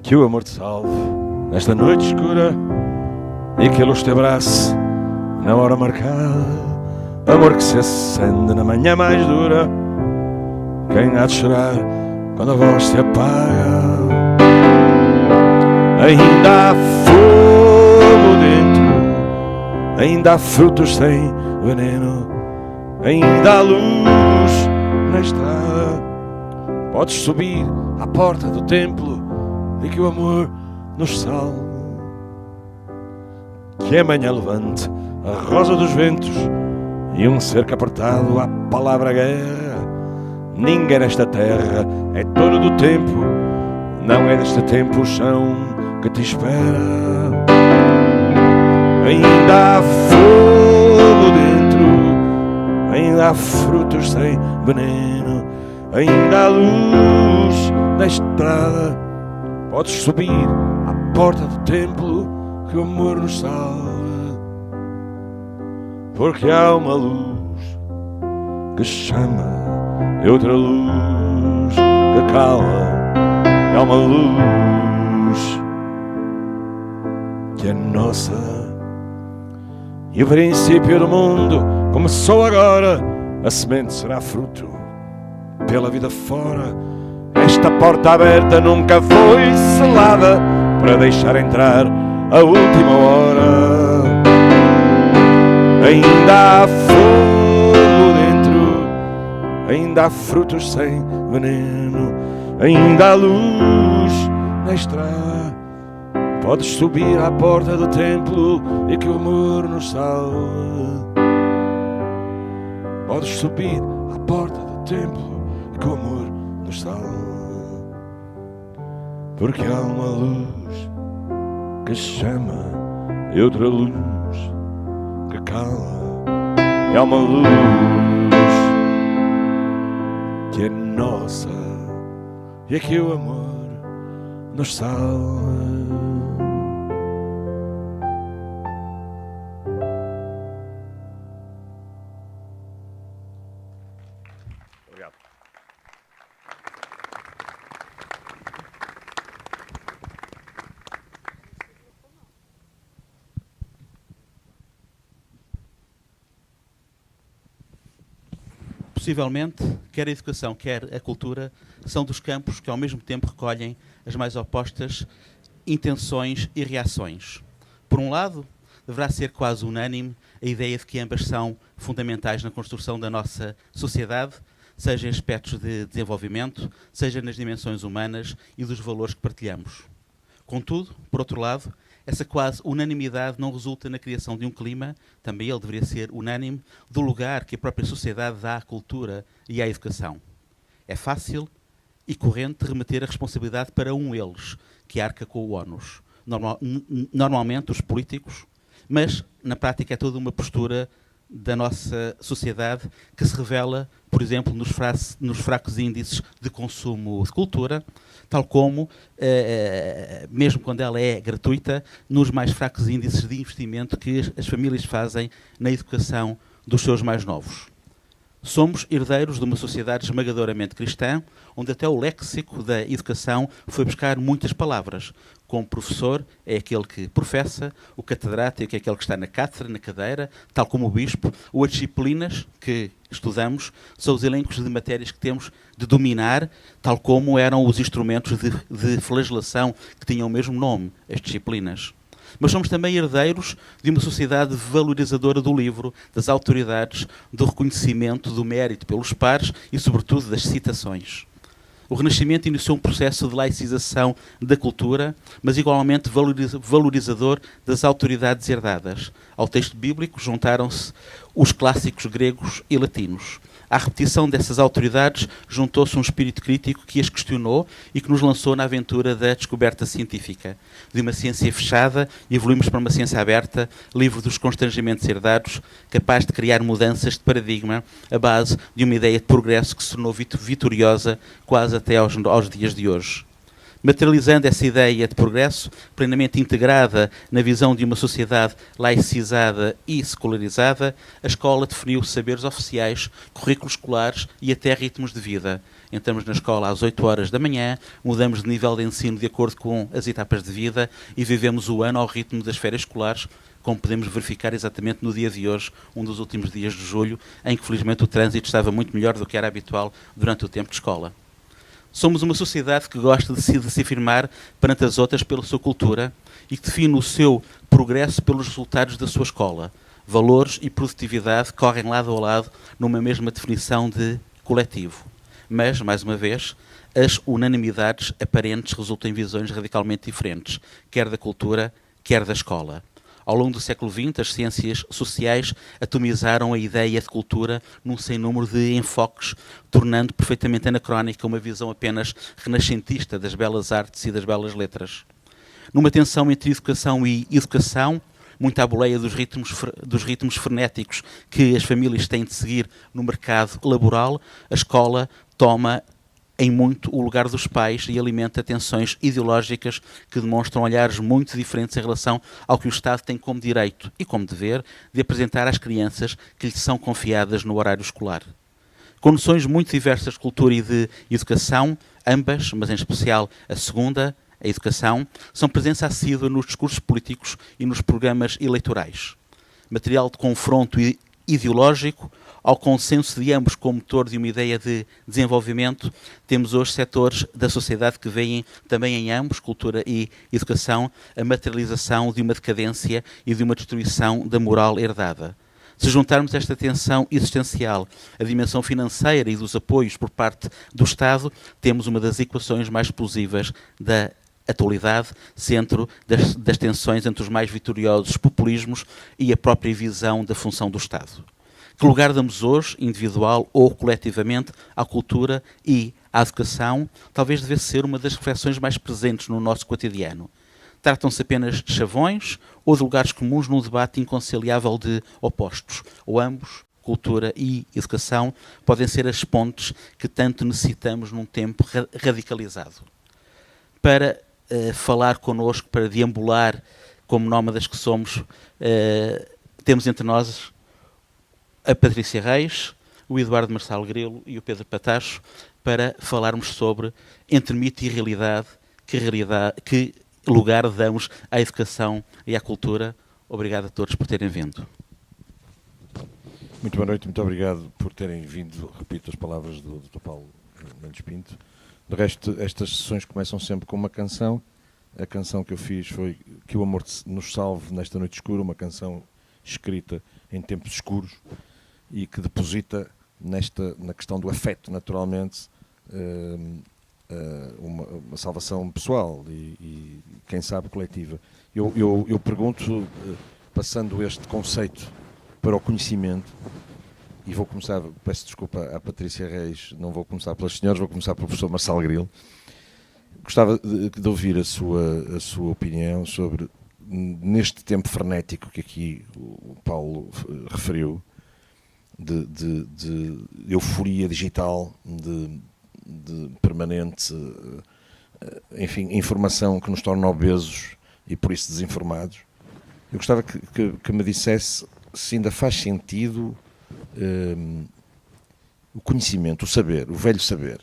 Que o amor te salve nesta noite escura e que a luz te abrace na hora marcada. Amor que se acende na manhã mais dura. Quem há de chorar quando a voz se apaga? Ainda há fogo dentro, ainda há frutos sem veneno, ainda há luz na estrada. Podes subir à porta do templo e que o amor nos salve. Que amanhã levante a rosa dos ventos e um cerco apertado à palavra guerra. Ninguém nesta terra é dono do tempo, não é deste tempo o chão que te espera. Ainda há fogo dentro, ainda há frutos sem veneno, ainda há luz na estrada. Podes subir à porta do templo que o amor nos salve, porque há uma luz que chama e outra luz que cala. Há uma luz que é nossa. E o princípio do mundo começou agora. A semente será fruto pela vida fora. Esta porta aberta nunca foi selada para deixar entrar a última hora. Ainda há fogo dentro, ainda há frutos sem veneno, ainda há luz na estrada. Podes subir à porta do templo e que o amor nos salve. Podes subir à porta do templo e que o amor nos salve. Porque há uma luz que chama e outra luz que cala. E há uma luz que é nossa e é que o amor nos salve. Obrigado. Possivelmente, quer a educação, quer a cultura, são dos campos que ao mesmo tempo recolhem as mais opostas intenções e reações. Por um lado, deverá ser quase unânime a ideia de que ambas são fundamentais na construção da nossa sociedade, seja em aspectos de desenvolvimento, seja nas dimensões humanas e dos valores que partilhamos. Contudo, por outro lado, essa quase unanimidade não resulta na criação de um clima, também ele deveria ser unânime, do lugar que a própria sociedade dá à cultura e à educação. É fácil e corrente remeter a responsabilidade para eles, que arca com o ónus. Normalmente os políticos, mas na prática é toda uma postura da nossa sociedade que se revela, por exemplo, nos fracos índices de consumo de cultura, tal como, mesmo quando ela é gratuita, nos mais fracos índices de investimento que as famílias fazem na educação dos seus mais novos. Somos herdeiros de uma sociedade esmagadoramente cristã, onde até o léxico da educação foi buscar muitas palavras. Como professor é aquele que professa, o catedrático é aquele que está na cátedra, na cadeira, tal como o bispo, ou as disciplinas que estudamos são os elencos de matérias que temos de dominar, tal como eram os instrumentos de flagelação que tinham o mesmo nome, as disciplinas. Mas somos também herdeiros de uma sociedade valorizadora do livro, das autoridades, do reconhecimento, do mérito pelos pares e, sobretudo, das citações. O Renascimento iniciou um processo de laicização da cultura, mas igualmente valorizador das autoridades herdadas. Ao texto bíblico juntaram-se os clássicos gregos e latinos. À repetição dessas autoridades juntou-se um espírito crítico que as questionou e que nos lançou na aventura da descoberta científica. De uma ciência fechada, evoluímos para uma ciência aberta, livre dos constrangimentos herdados, capaz de criar mudanças de paradigma à base de uma ideia de progresso que se tornou vitoriosa quase até aos dias de hoje. Materializando essa ideia de progresso, plenamente integrada na visão de uma sociedade laicizada e secularizada, a escola definiu saberes oficiais, currículos escolares e até ritmos de vida. Entramos na escola às 8 horas da manhã, mudamos de nível de ensino de acordo com as etapas de vida e vivemos o ano ao ritmo das férias escolares, como podemos verificar exatamente no dia de hoje, um dos últimos dias de julho, em que felizmente o trânsito estava muito melhor do que era habitual durante o tempo de escola. Somos uma sociedade que gosta de se afirmar perante as outras pela sua cultura e que define o seu progresso pelos resultados da sua escola. Valores e produtividade correm lado a lado numa mesma definição de coletivo. Mas, mais uma vez, as unanimidades aparentes resultam em visões radicalmente diferentes, quer da cultura, quer da escola. Ao longo do século XX, as ciências sociais atomizaram a ideia de cultura num sem número de enfoques, tornando perfeitamente anacrónica uma visão apenas renascentista das belas artes e das belas letras. Numa tensão entre educação e educação, muito à boleia dos ritmos frenéticos que as famílias têm de seguir no mercado laboral, a escola toma em muito o lugar dos pais e alimenta tensões ideológicas que demonstram olhares muito diferentes em relação ao que o Estado tem como direito e como dever de apresentar às crianças que lhes são confiadas no horário escolar. Com noções muito diversas de cultura e de educação, ambas, mas em especial a segunda, a educação, são presença assídua nos discursos políticos e nos programas eleitorais. Material de confronto ideológico, ao consenso de ambos como motor de uma ideia de desenvolvimento, temos hoje setores da sociedade que veem também em ambos, cultura e educação, a materialização de uma decadência e de uma destruição da moral herdada. Se juntarmos esta tensão existencial, a dimensão financeira e dos apoios por parte do Estado, temos uma das equações mais explosivas da atualidade, centro das tensões entre os mais vitoriosos populismos e a própria visão da função do Estado. Que lugar damos hoje, individual ou coletivamente, à cultura e à educação, talvez devesse ser uma das reflexões mais presentes no nosso cotidiano. Tratam-se apenas de chavões ou de lugares comuns num debate inconciliável de opostos, ou ambos, cultura e educação, podem ser as pontes que tanto necessitamos num tempo radicalizado. Para falar connosco, para deambular como nómadas que somos, temos entre nós a Patrícia Reis, o Eduardo Marçal Grilo e o Pedro Patacho, para falarmos sobre entre mito e realidade, que lugar damos à educação e à cultura. Obrigado a todos por terem vindo. Muito boa noite, muito obrigado por terem vindo. Repito as palavras do Dr. Paulo Mendes Pinto. De resto, estas sessões começam sempre com uma canção. A canção que eu fiz foi Que o Amor nos Salve nesta Noite Escura, uma canção escrita em tempos escuros e que deposita na questão do afeto, naturalmente, uma salvação pessoal e quem sabe, coletiva. Eu pergunto, passando este conceito para o conhecimento, e vou começar, peço desculpa à Patrícia Reis, não vou começar pelas senhoras, vou começar pelo professor Marçal Grilo. Gostava de ouvir a sua opinião sobre, neste tempo frenético que aqui o Paulo referiu, de euforia digital, de permanente, enfim, informação que nos torna obesos e por isso desinformados. Eu gostava que me dissesse se ainda faz sentido o conhecimento, o saber, o velho saber.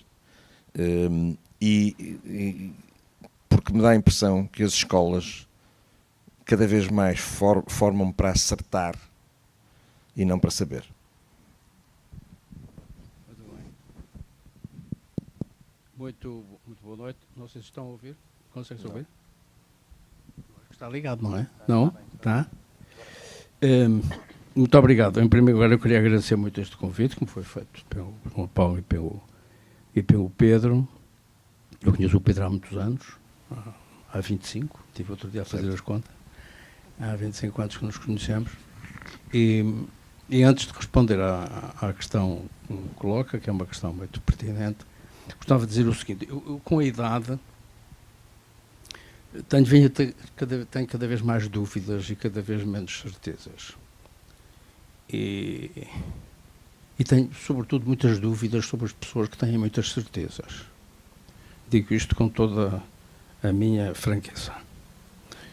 Porque me dá a impressão que as escolas cada vez mais formam para acertar e não para saber. Muito boa noite. Não sei se estão a ouvir. Consegue-se ouvir? Está ligado, não é? Não? Está? Muito obrigado. Em primeiro lugar, eu queria agradecer muito este convite que me foi feito pelo Paulo e pelo Pedro. Eu conheço o Pedro há muitos anos, há 25, tive outro dia a fazer as contas. Há 25 anos que nos conhecemos. E antes de responder à questão que me coloca, que é uma questão muito pertinente, gostava de dizer o seguinte: eu com a idade tenho cada vez mais dúvidas e cada vez menos certezas. E tenho, sobretudo, muitas dúvidas sobre as pessoas que têm muitas certezas. Digo isto com toda a minha franqueza.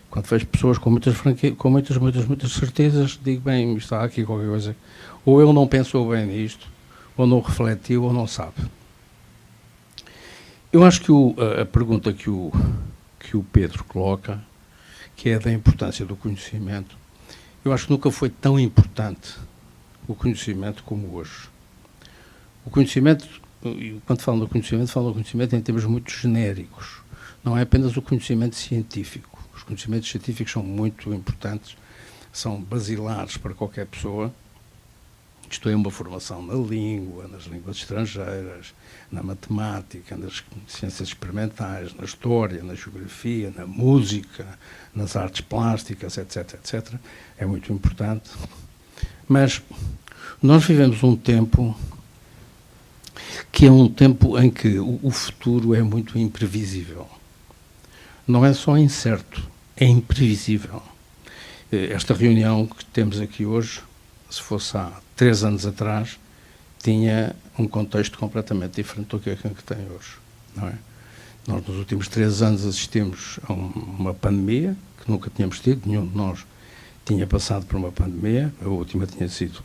Quando vejo pessoas com muitas certezas, digo, bem, está aqui qualquer coisa. Ou ele não pensou bem nisto, ou não refletiu, ou não sabe. Eu acho que a pergunta que o Pedro coloca, que é da importância do conhecimento, eu acho que nunca foi tão importante o conhecimento como hoje. O conhecimento, quando falo do conhecimento em termos muito genéricos. Não é apenas o conhecimento científico. Os conhecimentos científicos são muito importantes, são basilares para qualquer pessoa. Isto é, uma formação na língua, nas línguas estrangeiras, na matemática, nas ciências experimentais, na história, na geografia, na música, nas artes plásticas, etc., etc. É muito importante. Mas nós vivemos um tempo que é um tempo em que o futuro é muito imprevisível. Não é só incerto, é imprevisível. Esta reunião que temos aqui hoje, se fosse há 3 anos atrás, tinha um contexto completamente diferente do que tem hoje, não é? Nós, nos últimos 3 anos, assistimos a uma pandemia que nunca tínhamos tido, nenhum de nós tinha passado por uma pandemia, a última tinha sido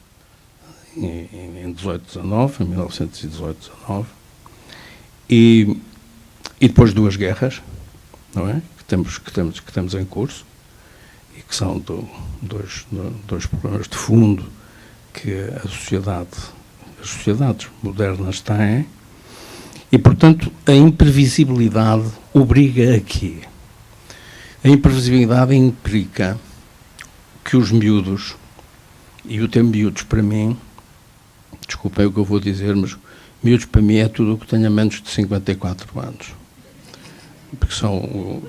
em 1918-19, e depois 2 guerras, não é? que temos em curso, e que são dois problemas de fundo que as sociedades modernas têm, e, portanto, a imprevisibilidade obriga a quê? A imprevisibilidade implica que os miúdos, e o termo miúdos para mim, desculpem o que eu vou dizer, mas miúdos para mim é tudo o que tenha menos de 54 anos.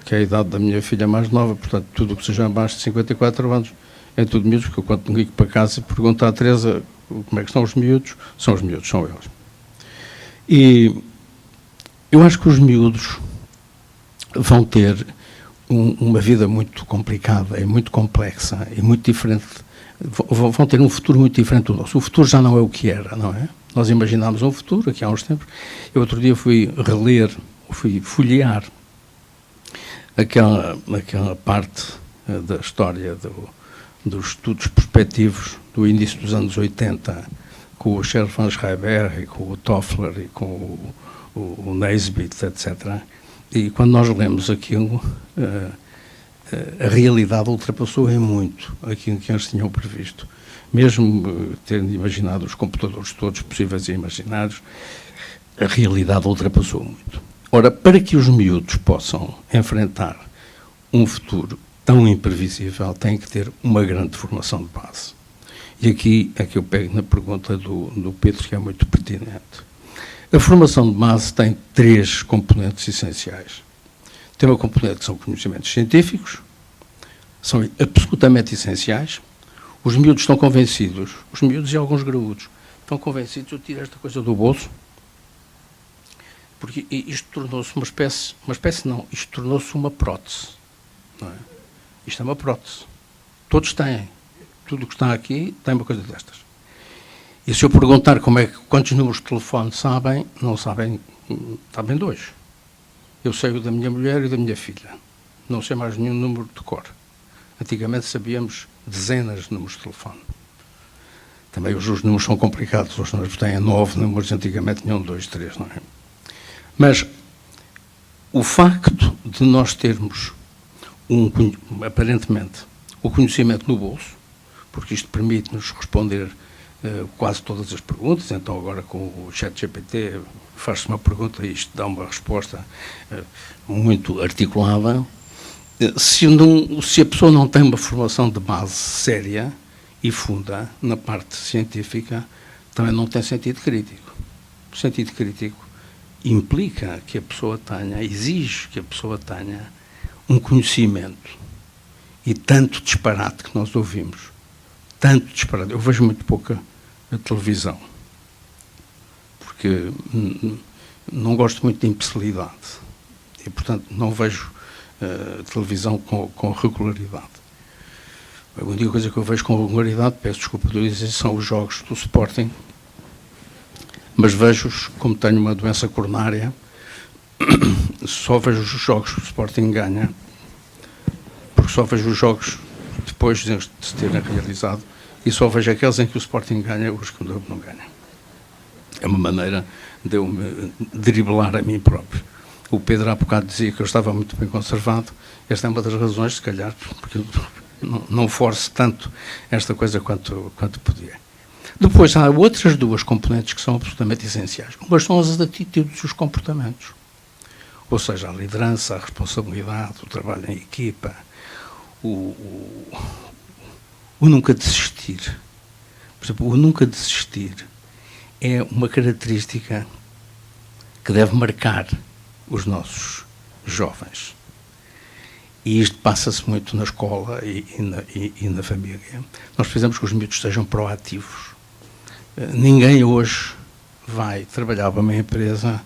Que é a idade da minha filha mais nova, portanto, tudo o que seja abaixo de 54 anos é tudo miúdos, porque eu, quando ligo para casa e pergunto à Teresa como é que estão os miúdos, são eles. E eu acho que os miúdos vão ter uma vida muito complicada e muito complexa e muito diferente, vão ter um futuro muito diferente do nosso. O futuro já não é o que era, não é? Nós imaginámos um futuro aqui há uns tempos. Eu outro dia fui folhear aquela parte da história dos estudos prospectivos do início dos anos 80, com o Sheryl van Schreiber e com o Toffler e com o Naisbitt, etc. E quando nós lemos aquilo, a realidade ultrapassou em muito aquilo que eles tinham previsto. Mesmo tendo imaginado os computadores todos possíveis e imaginários, a realidade ultrapassou muito. Ora, para que os miúdos possam enfrentar um futuro tão imprevisível, têm que ter uma grande formação de base. E aqui é que eu pego na pergunta do Pedro, que é muito pertinente. A formação de base tem 3 componentes essenciais. Tem uma componente que são conhecimentos científicos, são absolutamente essenciais. Os miúdos estão convencidos, os miúdos e alguns graúdos, estão convencidos, eu tiro esta coisa do bolso, porque isto tornou-se isto tornou-se uma prótese. Não é? Isto é uma prótese. Todos têm. Tudo o que está aqui tem uma coisa destas. E se eu perguntar quantos números de telefone sabem, não sabem, sabem 2. Eu sei o da minha mulher e da minha filha. Não sei mais nenhum número de cor. Antigamente sabíamos dezenas de números de telefone. Também hoje os números são complicados. Hoje nós têm 9 números, antigamente tinham 2, 3, não é? Mas o facto de nós termos, aparentemente, o conhecimento no bolso, porque isto permite-nos responder quase todas as perguntas, então agora com o ChatGPT faz-se uma pergunta e isto dá uma resposta muito articulada. Se a pessoa não tem uma formação de base séria e funda na parte científica, também não tem sentido crítico. O sentido crítico implica que a pessoa exige que a pessoa tenha um conhecimento, e tanto disparate que nós ouvimos, tanto disparate. Eu vejo muito pouca televisão, porque não gosto muito de imbecilidade, e portanto não vejo televisão com regularidade. A única coisa que eu vejo com regularidade, peço desculpa de dizer, são os jogos do Sporting, mas vejo-os, como tenho uma doença coronária, só vejo os jogos que o Sporting ganha, porque só vejo os jogos depois de se terem realizado, e só vejo aqueles em que o Sporting ganha, os que o não ganha. É uma maneira de eu me driblar a mim próprio. O Pedro há bocado dizia que eu estava muito bem conservado. Esta é uma das razões, se calhar, porque eu não forço tanto esta coisa quanto podia. Depois há outras duas componentes que são absolutamente essenciais. Umas são as atitudes e os comportamentos. Ou seja, a liderança, a responsabilidade, o trabalho em equipa, o nunca desistir. Por exemplo, o nunca desistir é uma característica que deve marcar os nossos jovens. E isto passa-se muito na escola e na família. Nós precisamos que os miúdos sejam proativos. Ninguém hoje vai trabalhar para uma empresa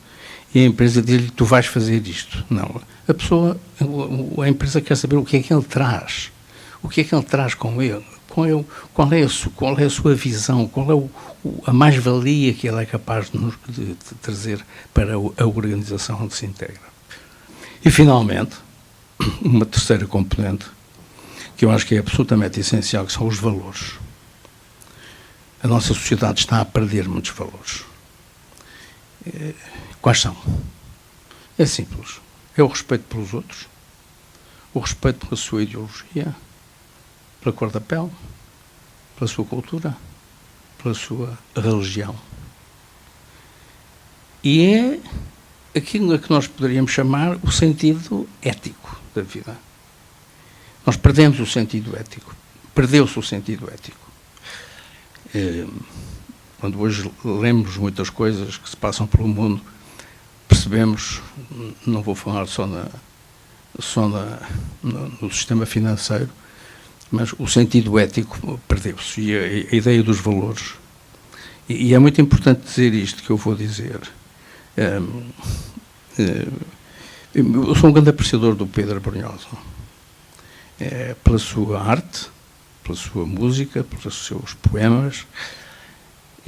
e a empresa diz-lhe, tu vais fazer isto. Não. A empresa quer saber o que é que ele traz. O que é que ele traz com ele. Qual é a sua visão, qual é a mais-valia que ele é capaz de trazer para a organização onde se integra. E, finalmente, uma terceira componente, que eu acho que é absolutamente essencial, que são os valores. A nossa sociedade está a perder muitos valores. Quais são? É simples. É o respeito pelos outros, o respeito pela sua ideologia, pela cor da pele, pela sua cultura, pela sua religião. E é aquilo a que nós poderíamos chamar o sentido ético da vida. Nós perdemos o sentido ético. Perdeu-se o sentido ético. Quando hoje lemos muitas coisas que se passam pelo mundo, percebemos, não vou falar só no sistema financeiro, mas o sentido ético perdeu-se, e a ideia dos valores. E é muito importante dizer isto que eu vou dizer. Eu sou um grande apreciador do Pedro Brunhosa, pela sua arte, pela sua música, pelos seus poemas,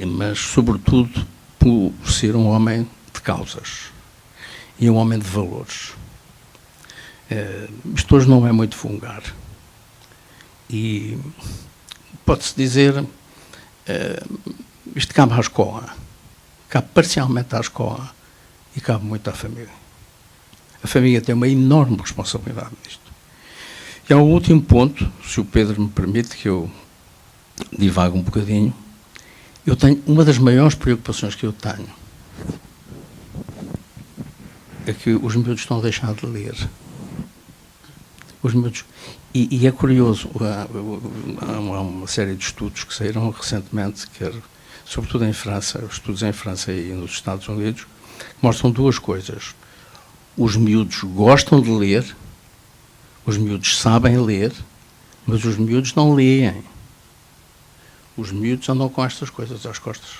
mas, sobretudo, por ser um homem de causas e um homem de valores. Isto hoje não é muito vulgar. E pode-se dizer, isto cabe à escola, cabe parcialmente à escola e cabe muito à família. A família tem uma enorme responsabilidade nisto. E há um último ponto, se o Pedro me permite que eu divague um bocadinho. Eu tenho, uma das maiores preocupações que eu tenho é que os miúdos estão a deixar de ler. Os miúdos, e é curioso, há uma série de estudos que saíram recentemente, sobretudo em França, estudos em França e nos Estados Unidos, que mostram duas coisas. Os miúdos gostam de ler, os miúdos sabem ler, mas os miúdos não leem. Os miúdos andam com estas coisas às costas,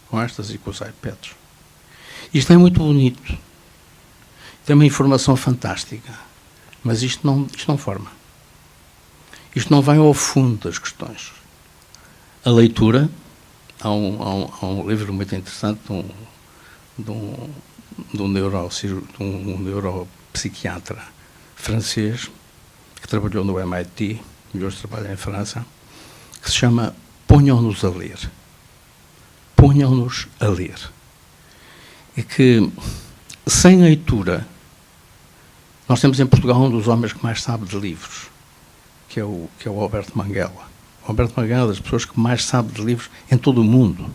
com estas e com os iPads. Isto é muito bonito, tem uma informação fantástica, mas isto não forma. Isto não vai ao fundo das questões. A leitura, há um livro muito interessante de um neuropsiquiatra francês que trabalhou no MIT e hoje trabalha em França, que se chama Ponham-nos a ler. Ponham-nos a ler. É que, sem leitura, nós temos em Portugal um dos homens que mais sabe de livros, que é o Alberto Manguela. O Alberto Manguela é das pessoas que mais sabe de livros em todo o mundo.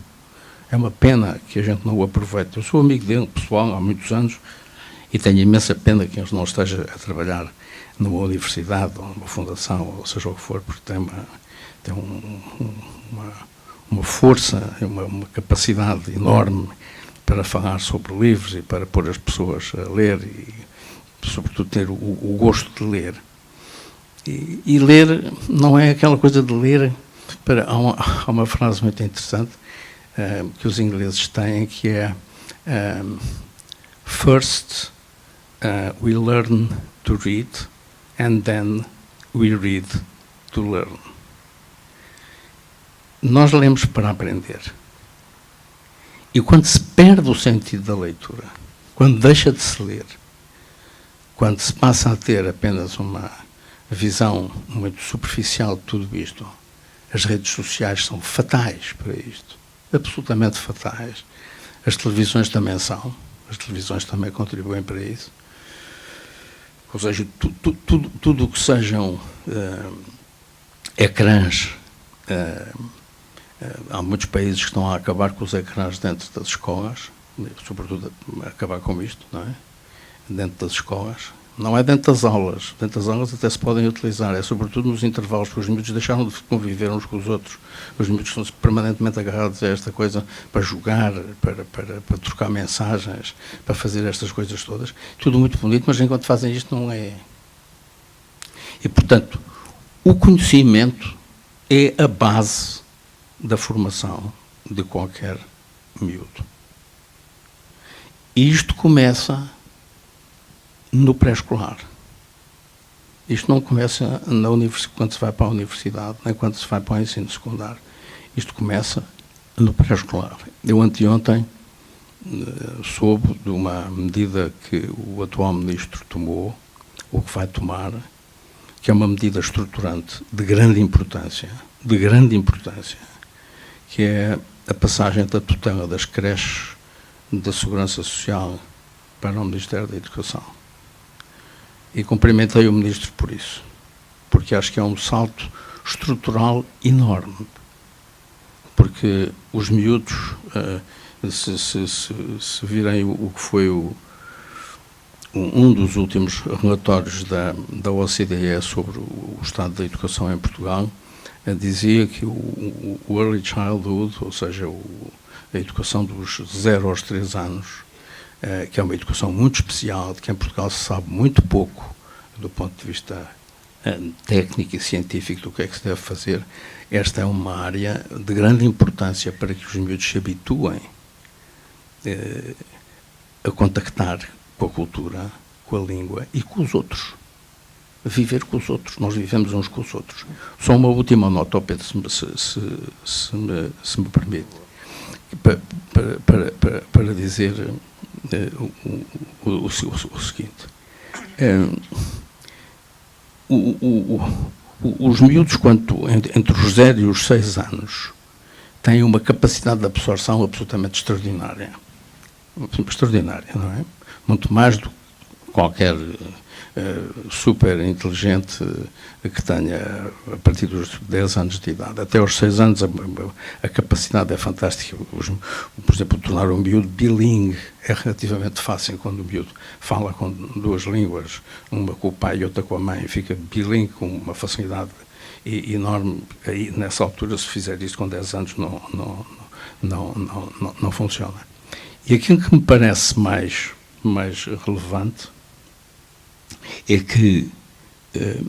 É uma pena que a gente não o aproveite. Eu sou amigo dele, pessoal, há muitos anos, e tenho imensa pena que ele não esteja a trabalhar numa universidade ou numa fundação, ou seja o que for, porque tem uma força, uma capacidade enorme para falar sobre livros e para pôr as pessoas a ler e, sobretudo, ter o gosto de ler. E ler não é aquela coisa de ler. Há uma frase muito interessante que os ingleses têm, que é First we learn to read and then we read to learn. Nós lemos para aprender. E quando se perde o sentido da leitura, quando deixa de se ler, quando se passa a ter apenas uma visão muito superficial de tudo isto, as redes sociais são fatais para isto, absolutamente fatais. As televisões também são, as televisões também contribuem para isso. Ou seja, tudo o que sejam ecrãs, há muitos países que estão a acabar com os ecrãs dentro das escolas, sobretudo a acabar com isto, não é? Dentro das escolas. Não é dentro das aulas. Dentro das aulas até se podem utilizar. É sobretudo nos intervalos, porque os miúdos deixaram de conviver uns com os outros. Os miúdos estão permanentemente agarrados a esta coisa para jogar, para trocar mensagens, para fazer estas coisas todas. Tudo muito bonito, mas enquanto fazem isto não é. E, portanto, o conhecimento é a base da formação de qualquer miúdo. E isto começa no pré-escolar. Isto não começa quando se vai para a universidade, nem quando se vai para o ensino secundário. Isto começa no pré-escolar. Eu anteontem soube de uma medida que o atual ministro tomou, ou que vai tomar, que é uma medida estruturante de grande importância, que é a passagem da tutela das creches da Segurança Social para o Ministério da Educação. E cumprimentei o Ministro por isso, porque acho que é um salto estrutural enorme, porque os miúdos, se virem o que foi um dos últimos relatórios da OCDE sobre o estado da educação em Portugal, dizia que o Early Childhood, ou seja, a educação dos 0 aos 3 anos, que é uma educação muito especial, de que em Portugal se sabe muito pouco do ponto de vista técnico e científico do que é que se deve fazer. Esta é uma área de grande importância para que os miúdos se habituem a contactar com a cultura, com a língua e com os outros. A viver com os outros. Nós vivemos uns com os outros. Só uma última nota, Pedro, se me permite, para dizer o seguinte. Os miúdos, entre os 0 e os 6 anos, têm uma capacidade de absorção absolutamente extraordinária. Extraordinária, não é? Muito mais do que qualquer super inteligente que tenha a partir dos 10 anos de idade. Até aos 6 anos a capacidade é fantástica. Por exemplo, tornar um miúdo bilingue é relativamente fácil quando o miúdo fala com 2 línguas, uma com o pai e outra com a mãe, fica bilingue com uma facilidade enorme. Aí, nessa altura, se fizer isso com 10 anos, não funciona. E aquilo que me parece mais relevante é que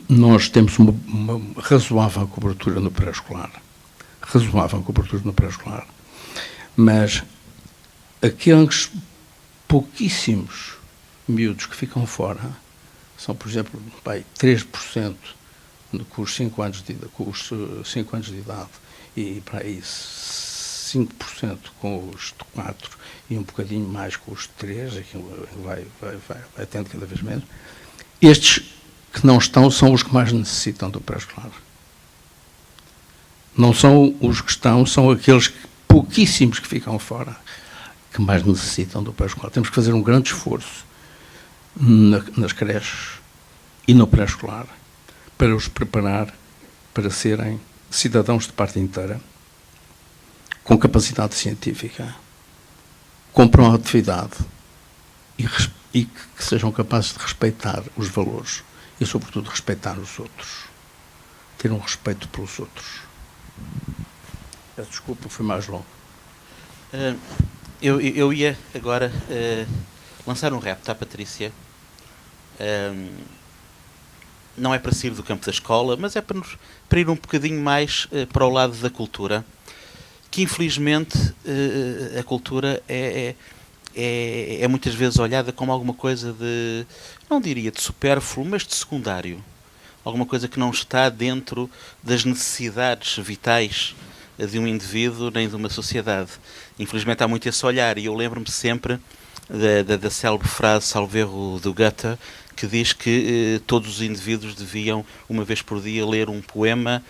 nós temos uma razoável cobertura no pré-escolar. Mas aqueles pouquíssimos miúdos que ficam fora são, por exemplo, 3% com os 5 anos de idade e para aí 5% com os 4 e um bocadinho mais com os 3, aquilo vai tendo cada vez menos. Estes que não estão são os que mais necessitam do pré-escolar. Não são os que estão, são aqueles pouquíssimos que ficam fora que mais necessitam do pré-escolar. Temos que fazer um grande esforço nas creches e no pré-escolar para os preparar para serem cidadãos de parte inteira, com capacidade científica, com proatividade e que sejam capazes de respeitar os valores e, sobretudo, respeitar os outros. Ter um respeito pelos outros. Peço desculpa, foi mais longo. Eu ia agora lançar um repto à Patrícia. Não é para sair do campo da escola, mas é para ir um bocadinho mais para o lado da cultura, que infelizmente a cultura é muitas vezes olhada como alguma coisa de, não diria de supérfluo, mas de secundário. Alguma coisa que não está dentro das necessidades vitais de um indivíduo nem de uma sociedade. Infelizmente há muito esse olhar, e eu lembro-me sempre da célebre frase, salvo erro, do Goethe, que diz que todos os indivíduos deviam, uma vez por dia, ler um poema,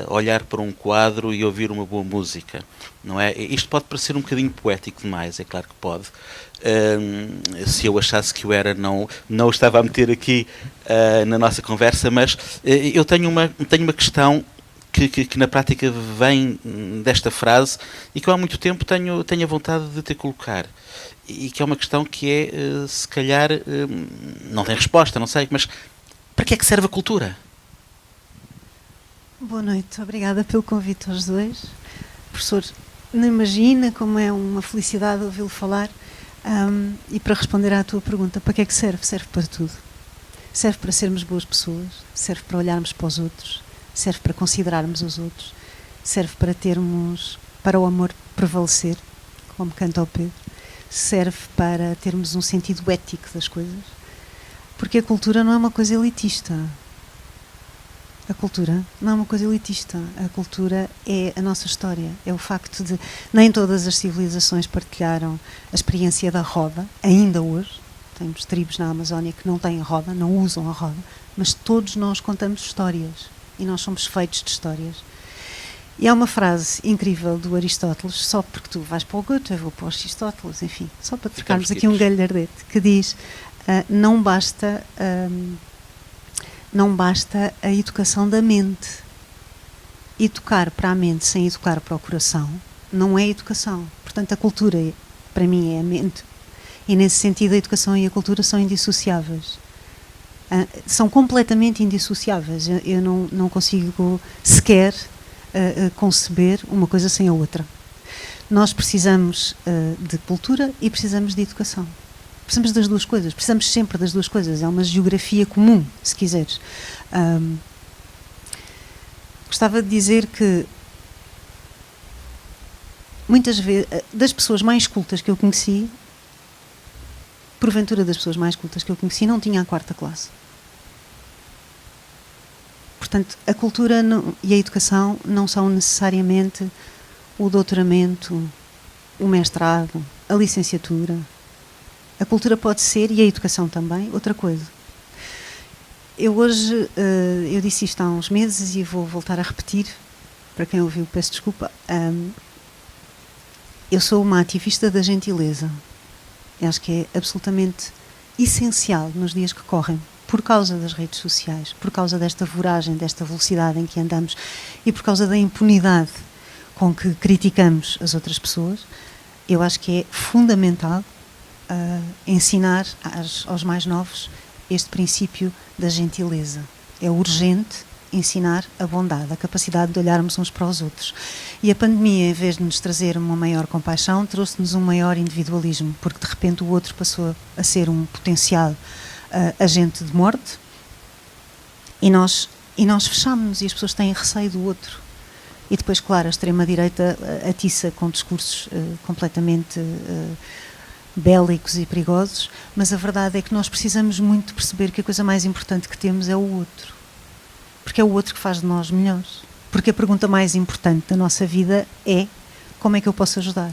olhar para um quadro e ouvir uma boa música. Não é? Isto pode parecer um bocadinho poético demais, é claro que pode. Se eu achasse que o era, não o estava a meter aqui na nossa conversa, mas eu tenho uma questão que na prática vem desta frase e que eu há muito tempo tenho a vontade de te colocar. E que é uma questão que é, se calhar, não tem resposta, não sei, mas para que é que serve a cultura? Boa noite, obrigada pelo convite aos dois. Professor, não imagina como é uma felicidade ouvi-lo falar. E para responder à tua pergunta, para que é que serve? Serve para tudo. Serve para sermos boas pessoas, serve para olharmos para os outros, serve para considerarmos os outros, serve para o amor prevalecer, como canta o Pedro, serve para termos um sentido ético das coisas, porque a cultura não é uma coisa elitista. A cultura não é uma coisa elitista. A cultura é a nossa história. É o facto de nem todas as civilizações partilharam a experiência da roda, ainda hoje. Temos tribos na Amazónia que não têm roda, não usam a roda, mas todos nós contamos histórias e nós somos feitos de histórias. E há uma frase incrível do Aristóteles, só porque tu vais para o Goethe, eu vou para o Aristóteles, enfim, só para trocarmos aqui um galhardete, que diz, não basta a educação da mente. Educar para a mente sem educar para o coração não é educação. Portanto, a cultura, para mim, é a mente. E, nesse sentido, a educação e a cultura são indissociáveis. São completamente indissociáveis. Eu não consigo sequer conceber uma coisa sem a outra. Nós precisamos de cultura e precisamos de educação. Precisamos das duas coisas, precisamos sempre das duas coisas. É uma geografia comum, se quiseres. Gostava de dizer que muitas vezes, das pessoas mais cultas que eu conheci, porventura das pessoas mais cultas que eu conheci, não tinha a 4ª classe. Portanto, a cultura e a educação não são necessariamente o doutoramento, o mestrado, a licenciatura. A cultura pode ser, e a educação também, outra coisa. Eu hoje, eu disse isto há uns meses e vou voltar a repetir, para quem ouviu, peço desculpa. Eu sou uma ativista da gentileza. Eu acho que é absolutamente essencial nos dias que correm, por causa das redes sociais, por causa desta voragem, desta velocidade em que andamos e por causa da impunidade com que criticamos as outras pessoas. Eu acho que é fundamental ensinar aos mais novos este princípio da gentileza. É urgente ensinar a bondade, a capacidade de olharmos uns para os outros. E a pandemia, em vez de nos trazer uma maior compaixão, trouxe-nos um maior individualismo, porque de repente o outro passou a ser um potencial agente de morte e nós fechámos-nos e as pessoas têm receio do outro. E depois, claro, a extrema-direita atiça com discursos completamente bélicos e perigosos, mas a verdade é que nós precisamos muito de perceber que a coisa mais importante que temos é o outro. Porque é o outro que faz de nós melhores. Porque a pergunta mais importante da nossa vida é: como é que eu posso ajudar?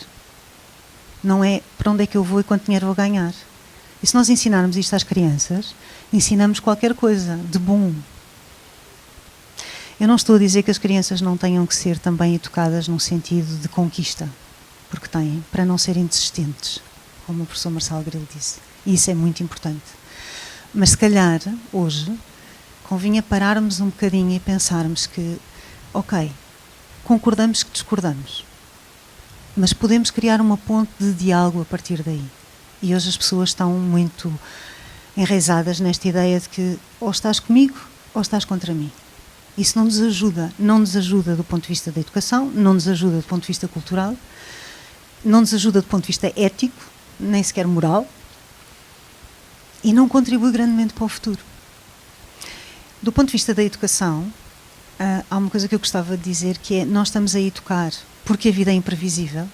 Não é para onde é que eu vou e quanto dinheiro vou ganhar. E se nós ensinarmos isto às crianças, ensinamos qualquer coisa de bom. Eu não estou a dizer que as crianças não tenham que ser também educadas num sentido de conquista, porque têm, para não serem desistentes, como o professor Marçal Grilo disse. E isso é muito importante. Mas se calhar, hoje, convinha pararmos um bocadinho e pensarmos que, ok, concordamos que discordamos, mas podemos criar uma ponte de diálogo a partir daí. E hoje as pessoas estão muito enraizadas nesta ideia de que ou estás comigo ou estás contra mim. Isso não nos ajuda do ponto de vista da educação, não nos ajuda do ponto de vista cultural, não nos ajuda do ponto de vista ético, nem sequer moral, e não contribui grandemente para o futuro. Do ponto de vista da educação, há uma coisa que eu gostava de dizer, que é: nós estamos a educar porque a vida é imprevisível.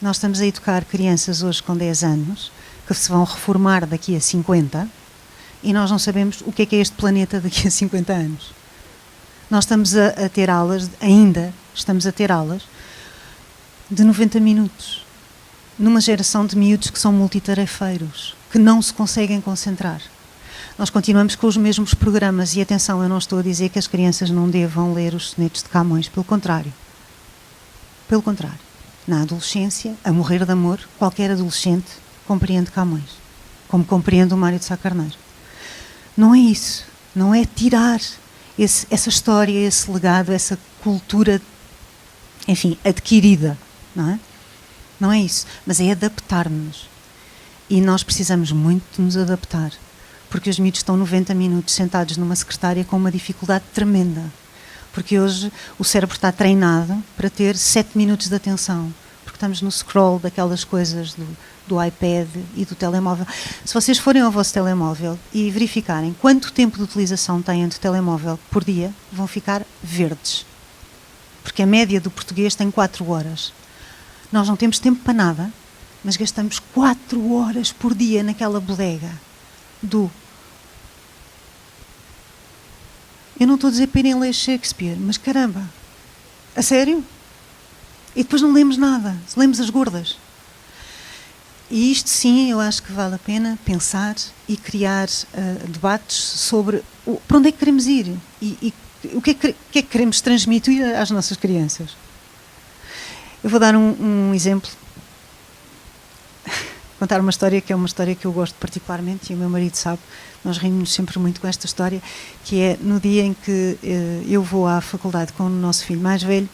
Nós estamos a educar crianças hoje com 10 anos, que se vão reformar daqui a 50, e nós não sabemos o que é este planeta daqui a 50 anos. Nós estamos a ter aulas, ainda estamos a ter aulas de 90 minutos. numa geração de miúdos que são multitarefeiros, que não se conseguem concentrar. Nós continuamos com os mesmos programas e, atenção, eu não estou a dizer que as crianças não devam ler os sonetos de Camões, pelo contrário. Pelo contrário. Na adolescência, a morrer de amor, qualquer adolescente compreende Camões, como compreende o Mário de Sá Carneiro. Não é isso. Não é tirar essa história, esse legado, essa cultura, enfim, adquirida, não é? Não é isso. Mas é adaptar-nos. E nós precisamos muito de nos adaptar. Porque os miúdos estão 90 minutos sentados numa secretária com uma dificuldade tremenda. Porque hoje o cérebro está treinado para ter 7 minutos de atenção. Porque estamos no scroll daquelas coisas do iPad e do telemóvel. Se vocês forem ao vosso telemóvel e verificarem quanto tempo de utilização têm do telemóvel por dia, vão ficar verdes. Porque a média do português tem 4 horas. Nós não temos tempo para nada, mas gastamos 4 horas por dia naquela bodega Eu não estou a dizer para irem ler Shakespeare, mas caramba, a sério? E depois não lemos nada, lemos as gordas. E isto sim, eu acho que vale a pena pensar e criar debates sobre para onde é que queremos ir e o que é que queremos transmitir às nossas crianças. Eu vou dar um exemplo, contar uma história que é uma história que eu gosto particularmente e o meu marido sabe. Nós rimos sempre muito com esta história, que é no dia em que eu vou à faculdade com o nosso filho mais velho,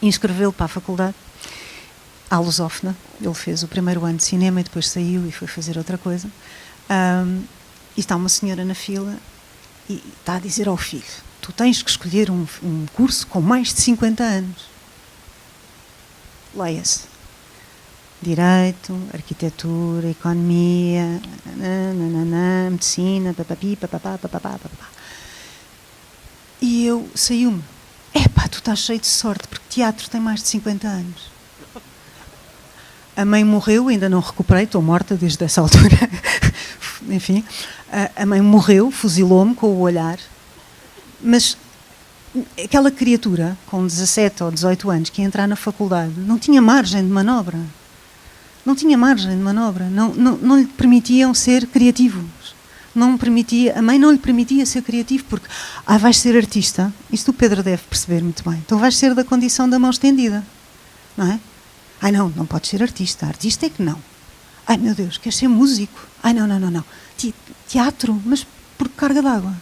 inscrevê-lo para a faculdade, à lusófona. Ele fez o primeiro ano de cinema e depois saiu e foi fazer outra coisa. E está uma senhora na fila e está a dizer ao filho: tu tens que escolher um curso com mais de 50 anos. Leia-se. Direito, arquitetura, economia, medicina, papapi, papapá, papapá, papapá. E eu saiu-me. Epá, tu estás cheio de sorte, porque teatro tem mais de 50 anos. A mãe morreu, ainda não recuperei, estou morta desde essa altura. Enfim, a mãe morreu, fuzilou-me com o olhar. Mas aquela criatura, com 17 ou 18 anos, que ia entrar na faculdade, não tinha margem de manobra. Não tinha margem de manobra, não lhe permitiam ser criativos. A mãe não lhe permitia ser criativo, porque vais ser artista. Isto o Pedro deve perceber muito bem. Então vais ser da condição da mão estendida, não é? Não podes ser artista. Artista é que não. Ai, meu Deus, queres ser músico? Não. Teatro, mas por carga d'água.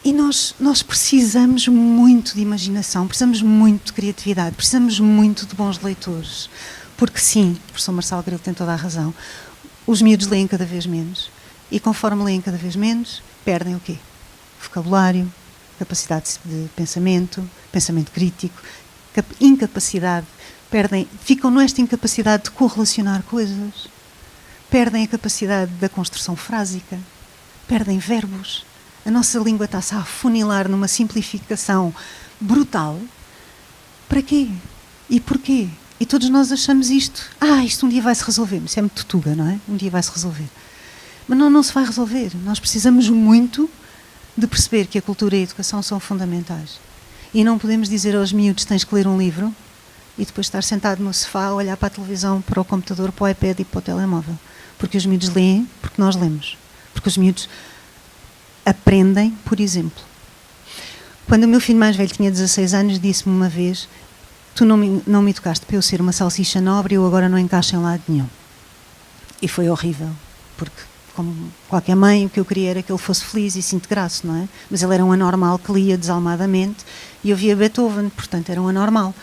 E nós precisamos muito de imaginação, precisamos muito de criatividade, precisamos muito de bons leitores. Porque sim, o professor Marçal Grilo tem toda a razão, os miúdos leem cada vez menos e conforme leem cada vez menos, perdem o quê? Vocabulário, capacidade de pensamento crítico, incapacidade, ficam nesta incapacidade de correlacionar coisas, perdem a capacidade da construção frásica, perdem verbos. A nossa língua está-se a afunilar numa simplificação brutal. Para quê? E porquê? E todos nós achamos isto. Isto um dia vai se resolver. Isso é muito tuga, não é? Um dia vai se resolver. Mas não se vai resolver. Nós precisamos muito de perceber que a cultura e a educação são fundamentais. E não podemos dizer aos miúdos: tens que ler um livro, e depois estar sentado no sofá a olhar para a televisão, para o computador, para o iPad e para o telemóvel. Porque os miúdos leem porque nós lemos. Porque os miúdos aprendem, por exemplo. Quando o meu filho mais velho tinha 16 anos, disse-me uma vez: tu não me educaste para eu ser uma salsicha nobre e eu agora não encaixo em lado nenhum. E foi horrível, porque, como qualquer mãe, o que eu queria era que ele fosse feliz e se integrasse, não é? Mas ele era um anormal que lia desalmadamente e ouvia Beethoven, portanto era um anormal.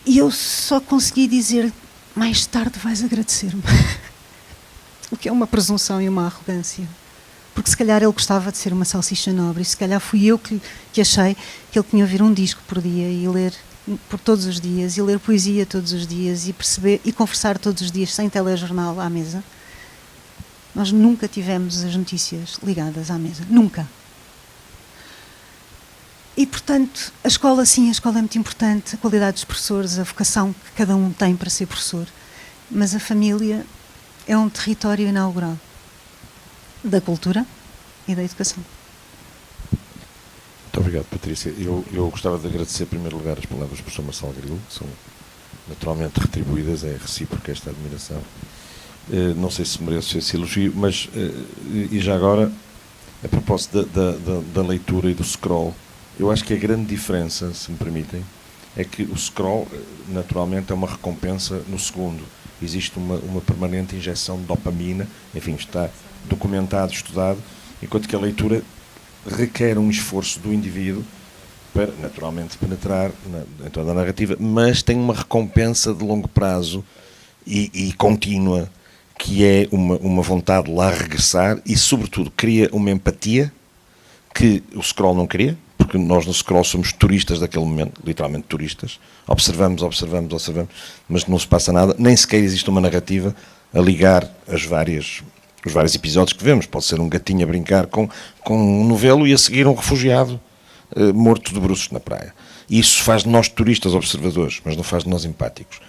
E eu só consegui dizer: mais tarde vais agradecer-me. O que é uma presunção e uma arrogância. Porque se calhar ele gostava de ser uma salsicha nobre e se calhar fui eu que achei que ele tinha de ouvir um disco por dia e ler por todos os dias e ler poesia todos os dias e perceber e conversar todos os dias sem telejornal à mesa. Nós nunca tivemos as notícias ligadas à mesa. Nunca. E, portanto, a escola é muito importante, a qualidade dos professores, a vocação que cada um tem para ser professor. Mas a família é um território inaugural da cultura e da educação. Muito Muito obrigado, Patrícia. Eu gostava de agradecer, em primeiro lugar, as palavras do professor Marçal Grilo, que são naturalmente retribuídas, é recíproca esta admiração. Não sei se mereço esse elogio, mas, e já agora, a propósito da leitura e do scroll, eu acho que a grande diferença, se me permitem, é que o scroll, naturalmente, é uma recompensa no segundo. Existe uma permanente injeção de dopamina, enfim, está documentado, estudado, enquanto que a leitura requer um esforço do indivíduo para, naturalmente, penetrar em toda a narrativa, mas tem uma recompensa de longo prazo e contínua, que é uma vontade de lá regressar e, sobretudo, cria uma empatia que o scroll não cria, porque nós no scroll somos turistas daquele momento, literalmente turistas, observamos, mas não se passa nada, nem sequer existe uma narrativa a ligar os vários episódios que vemos. Pode ser um gatinho a brincar com um novelo e a seguir um refugiado morto de bruços na praia. E isso faz de nós turistas observadores, mas não faz de nós empáticos.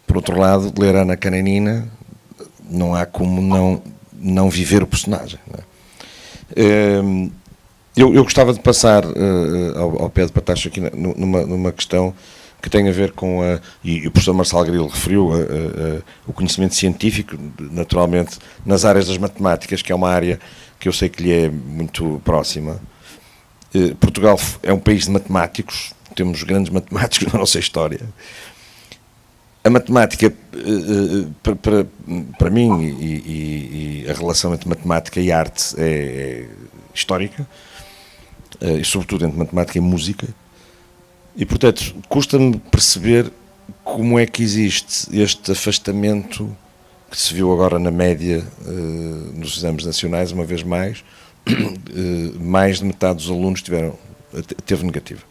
Por outro lado, ler Ana Karenina, não há como não viver o personagem. Não é? Eu gostava de passar ao Pedro Patacho aqui numa questão que tem a ver com e o professor Marçal Grilo referiu o conhecimento científico, naturalmente, nas áreas das matemáticas, que é uma área que eu sei que lhe é muito próxima. Portugal é um país de matemáticos, temos grandes matemáticos na nossa história. A matemática, para mim, e a relação entre matemática e arte é histórica, e sobretudo entre matemática e música, e portanto custa-me perceber como é que existe este afastamento que se viu agora na média nos exames nacionais, uma vez mais de metade dos alunos teve negativa.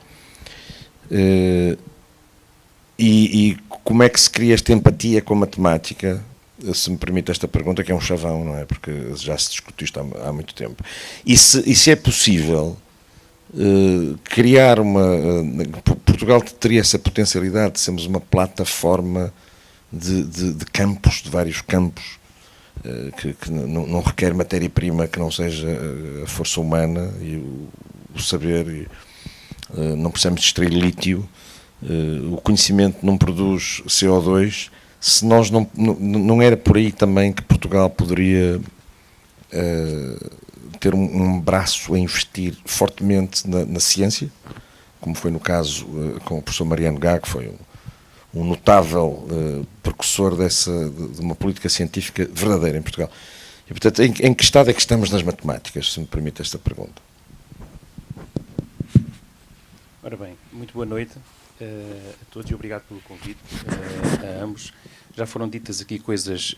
E como é que se cria esta empatia com a matemática, se me permite esta pergunta, que é um chavão, não é? Porque já se discutiu isto há muito tempo. E se é possível criar Portugal teria essa potencialidade de sermos uma plataforma de campos, de vários campos, que não requer matéria-prima que não seja a força humana e o saber, não precisamos de extrair lítio, o conhecimento não produz CO2. Se nós não era por aí também que Portugal poderia ter um braço a investir fortemente na ciência, como foi no caso com o professor Mariano Gá, que foi um notável precursor de uma política científica verdadeira em Portugal. E, portanto, em que estado é que estamos nas matemáticas, se me permite esta pergunta? Ora bem, muito boa noite a todos e obrigado pelo convite, a ambos. Já foram ditas aqui coisas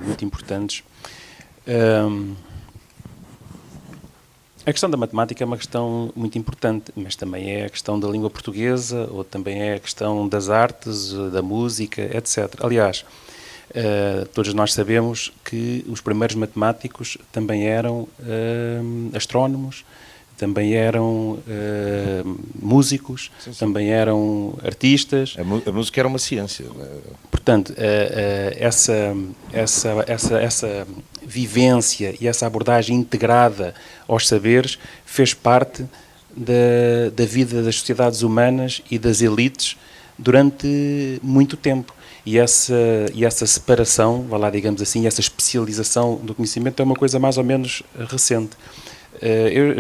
muito importantes. A questão da matemática é uma questão muito importante, mas também é a questão da língua portuguesa, ou também é a questão das artes, da música, etc. Aliás, todos nós sabemos que os primeiros matemáticos também eram astrónomos, também eram músicos, sim. Também eram artistas. A música era uma ciência. Portanto, essa vivência e essa abordagem integrada aos saberes fez parte da vida das sociedades humanas e das elites durante muito tempo. E essa separação, vá lá, digamos assim, essa especialização do conhecimento é uma coisa mais ou menos recente.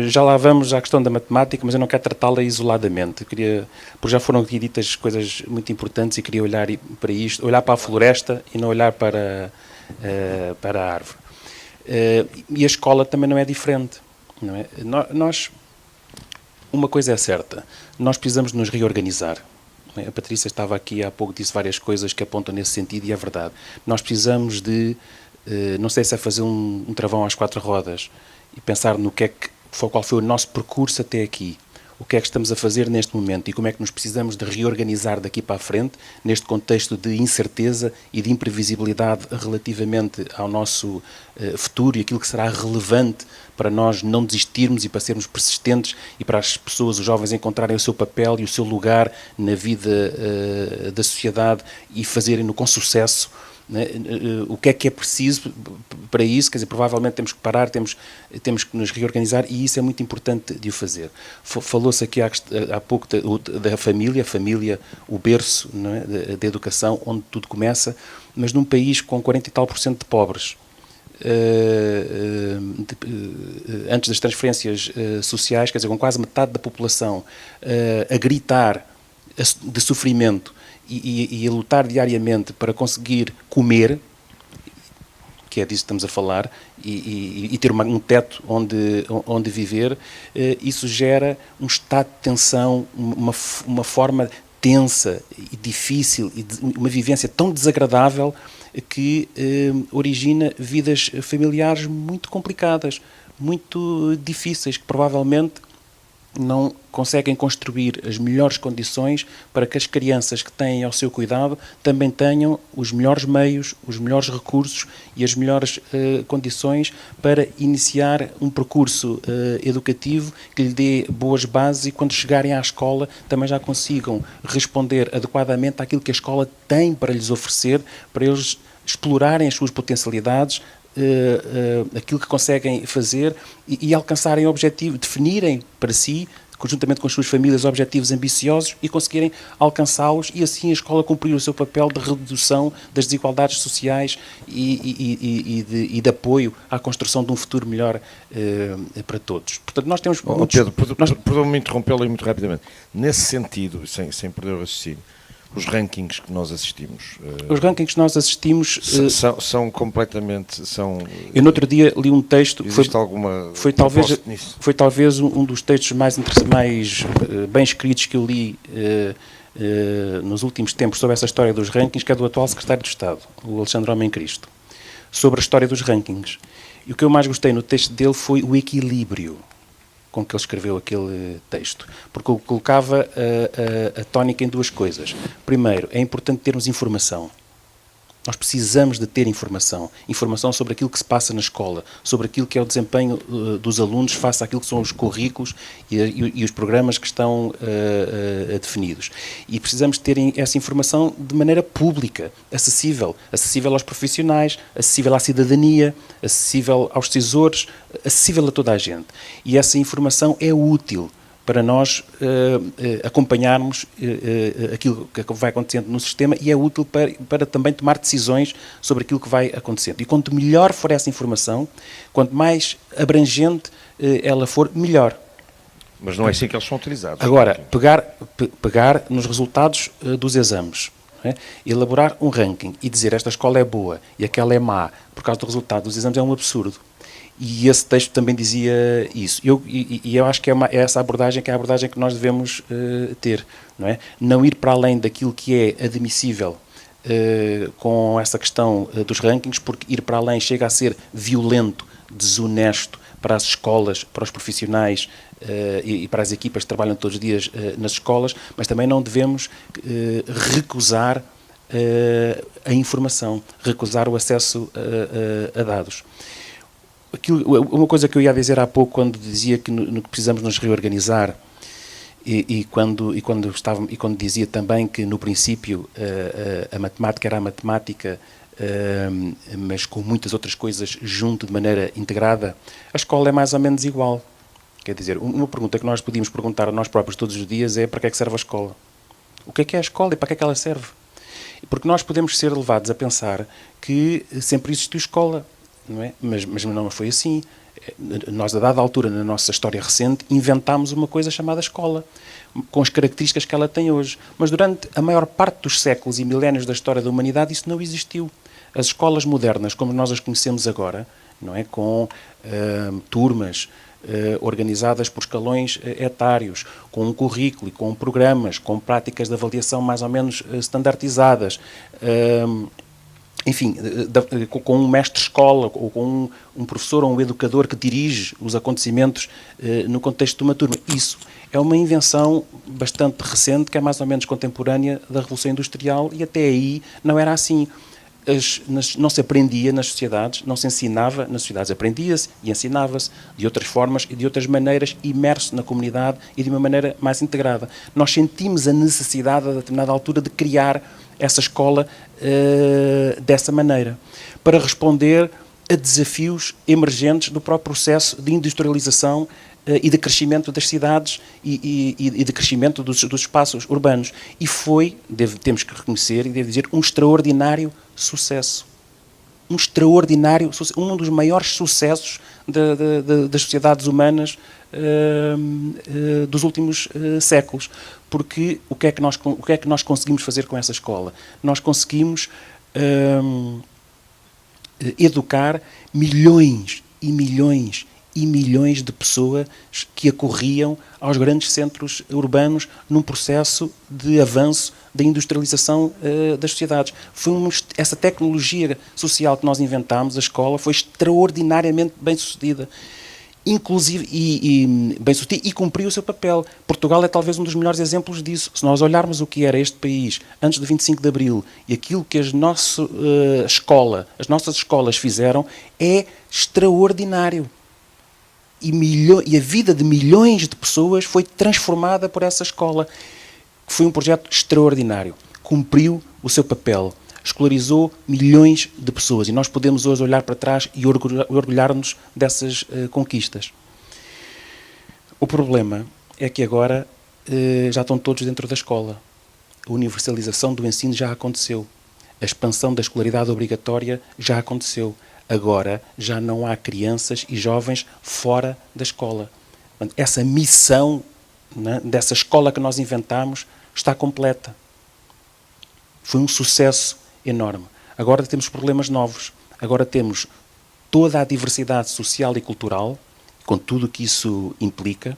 Já lá vamos à questão da matemática, mas eu não quero tratá-la isoladamente. Porque já foram aqui ditas coisas muito importantes e queria olhar para isto, olhar para a floresta e não olhar para a árvore. E a escola também não é diferente. Não é? Uma coisa é certa, nós precisamos nos reorganizar. A Patrícia estava aqui há pouco, disse várias coisas que apontam nesse sentido e é verdade. Nós precisamos de, não sei se é fazer um travão às quatro rodas, e pensar no qual foi o nosso percurso até aqui, o que é que estamos a fazer neste momento e como é que nos precisamos de reorganizar daqui para a frente, neste contexto de incerteza e de imprevisibilidade relativamente ao nosso futuro e aquilo que será relevante para nós não desistirmos e para sermos persistentes e para as pessoas, os jovens, encontrarem o seu papel e o seu lugar na vida da sociedade e fazerem-no com sucesso, né? O que é preciso para isso? Quer dizer, provavelmente temos que parar, temos que nos reorganizar, e isso é muito importante de o fazer. Falou-se aqui há pouco da família, o berço, não é? da educação, onde tudo começa, mas num país com 40 e tal % de pobres, antes das transferências sociais, quer dizer, com quase metade da população a gritar de sofrimento e a lutar diariamente para conseguir comer, que é disso que estamos a falar, e ter um teto onde viver, isso gera um estado de tensão, uma forma tensa e difícil, e uma vivência tão desagradável que origina vidas familiares muito complicadas, muito difíceis, que provavelmente não conseguem construir as melhores condições para que as crianças que têm ao seu cuidado também tenham os melhores meios, os melhores recursos e as melhores condições para iniciar um percurso educativo que lhe dê boas bases, e quando chegarem à escola também já consigam responder adequadamente àquilo que a escola tem para lhes oferecer, para eles explorarem as suas potencialidades, aquilo que conseguem fazer e alcançarem objetivos, definirem para si, conjuntamente com as suas famílias, objetivos ambiciosos e conseguirem alcançá-los, e assim a escola cumprir o seu papel de redução das desigualdades sociais e de apoio à construção de um futuro melhor para todos. Portanto, nós temos muitos... Pedro, perdão-me interrompê-lo muito rapidamente. Nesse sentido, sem perder o raciocínio, os rankings que nós assistimos... Os rankings que nós assistimos... São completamente... Eu no outro dia li um texto... Foi talvez um dos textos mais bem escritos que eu li nos últimos tempos sobre essa história dos rankings, que é do atual secretário de Estado, o Alexandre Homem Cristo, sobre a história dos rankings. E o que eu mais gostei no texto dele foi o equilíbrio com que ele escreveu aquele texto, porque eu colocava a tónica em duas coisas. Primeiro, é importante termos informação. Nós precisamos de ter informação sobre aquilo que se passa na escola, sobre aquilo que é o desempenho dos alunos face àquilo que são os currículos e os programas que estão definidos. E precisamos ter essa informação de maneira pública, acessível aos profissionais, acessível à cidadania, acessível aos decisores, acessível a toda a gente. E essa informação é útil para nós acompanharmos aquilo que vai acontecendo no sistema, e é útil para também tomar decisões sobre aquilo que vai acontecendo. E quanto melhor for essa informação, quanto mais abrangente ela for, melhor. Mas não é assim que eles são utilizados. Agora, pegar nos resultados dos exames, elaborar um ranking e dizer esta escola é boa e aquela é má por causa do resultado dos exames é um absurdo. E esse texto também dizia isso. E eu acho que é essa abordagem que é a abordagem que nós devemos ter. Não é? Não ir para além daquilo que é admissível com essa questão dos rankings, porque ir para além chega a ser violento, desonesto para as escolas, para os profissionais e para as equipas que trabalham todos os dias nas escolas, mas também não devemos recusar a informação, recusar o acesso a dados. Uma coisa que eu ia dizer há pouco, quando dizia que precisamos nos reorganizar, e quando dizia também que no princípio a matemática era a matemática, mas com muitas outras coisas junto de maneira integrada, a escola é mais ou menos igual. Quer dizer, uma pergunta que nós podíamos perguntar a nós próprios todos os dias é: para que é que serve a escola? O que é a escola e para que é que ela serve? Porque nós podemos ser levados a pensar que sempre existiu escola. Não é? Mas não foi assim. Nós, a dada altura, na nossa história recente, inventámos uma coisa chamada escola, com as características que ela tem hoje. Mas durante a maior parte dos séculos e milénios da história da humanidade, isso não existiu. As escolas modernas, como nós as conhecemos agora, não é? Com turmas organizadas por escalões etários, com um currículo, com programas, com práticas de avaliação mais ou menos standardizadas, enfim, com um mestre-escola ou com um professor ou um educador que dirige os acontecimentos no contexto de uma turma. Isso é uma invenção bastante recente, que é mais ou menos contemporânea da Revolução Industrial, e até aí não era assim. Não se aprendia nas sociedades, não se ensinava nas sociedades, aprendia-se e ensinava-se de outras formas e de outras maneiras, imerso na comunidade e de uma maneira mais integrada. Nós sentimos a necessidade, a determinada altura, de criar essa escola dessa maneira, para responder a desafios emergentes do próprio processo de industrialização e de crescimento das cidades e de crescimento dos espaços urbanos. E foi, temos que reconhecer e devo dizer, um extraordinário sucesso. Um extraordinário, um dos maiores sucessos das sociedades humanas dos últimos séculos. Porque o que é que nós conseguimos fazer com essa escola? Nós conseguimos educar milhões e milhões e milhões de pessoas que acorriam aos grandes centros urbanos num processo de avanço da industrialização das sociedades. Essa tecnologia social que nós inventámos, a escola, foi extraordinariamente bem-sucedida. Inclusive, bem-sucedida, e cumpriu o seu papel. Portugal é talvez um dos melhores exemplos disso. Se nós olharmos o que era este país antes do 25 de Abril e aquilo que as nossas escolas fizeram, é extraordinário. E a vida de milhões de pessoas foi transformada por essa escola. Foi um projeto extraordinário. Cumpriu o seu papel. Escolarizou milhões de pessoas. E nós podemos hoje olhar para trás e orgulhar-nos dessas conquistas. O problema é que agora já estão todos dentro da escola. A universalização do ensino já aconteceu. A expansão da escolaridade obrigatória já aconteceu. Agora já não há crianças e jovens fora da escola. Essa missão, né, dessa escola que nós inventámos está completa. Foi um sucesso enorme. Agora temos problemas novos. Agora temos toda a diversidade social e cultural, com tudo o que isso implica,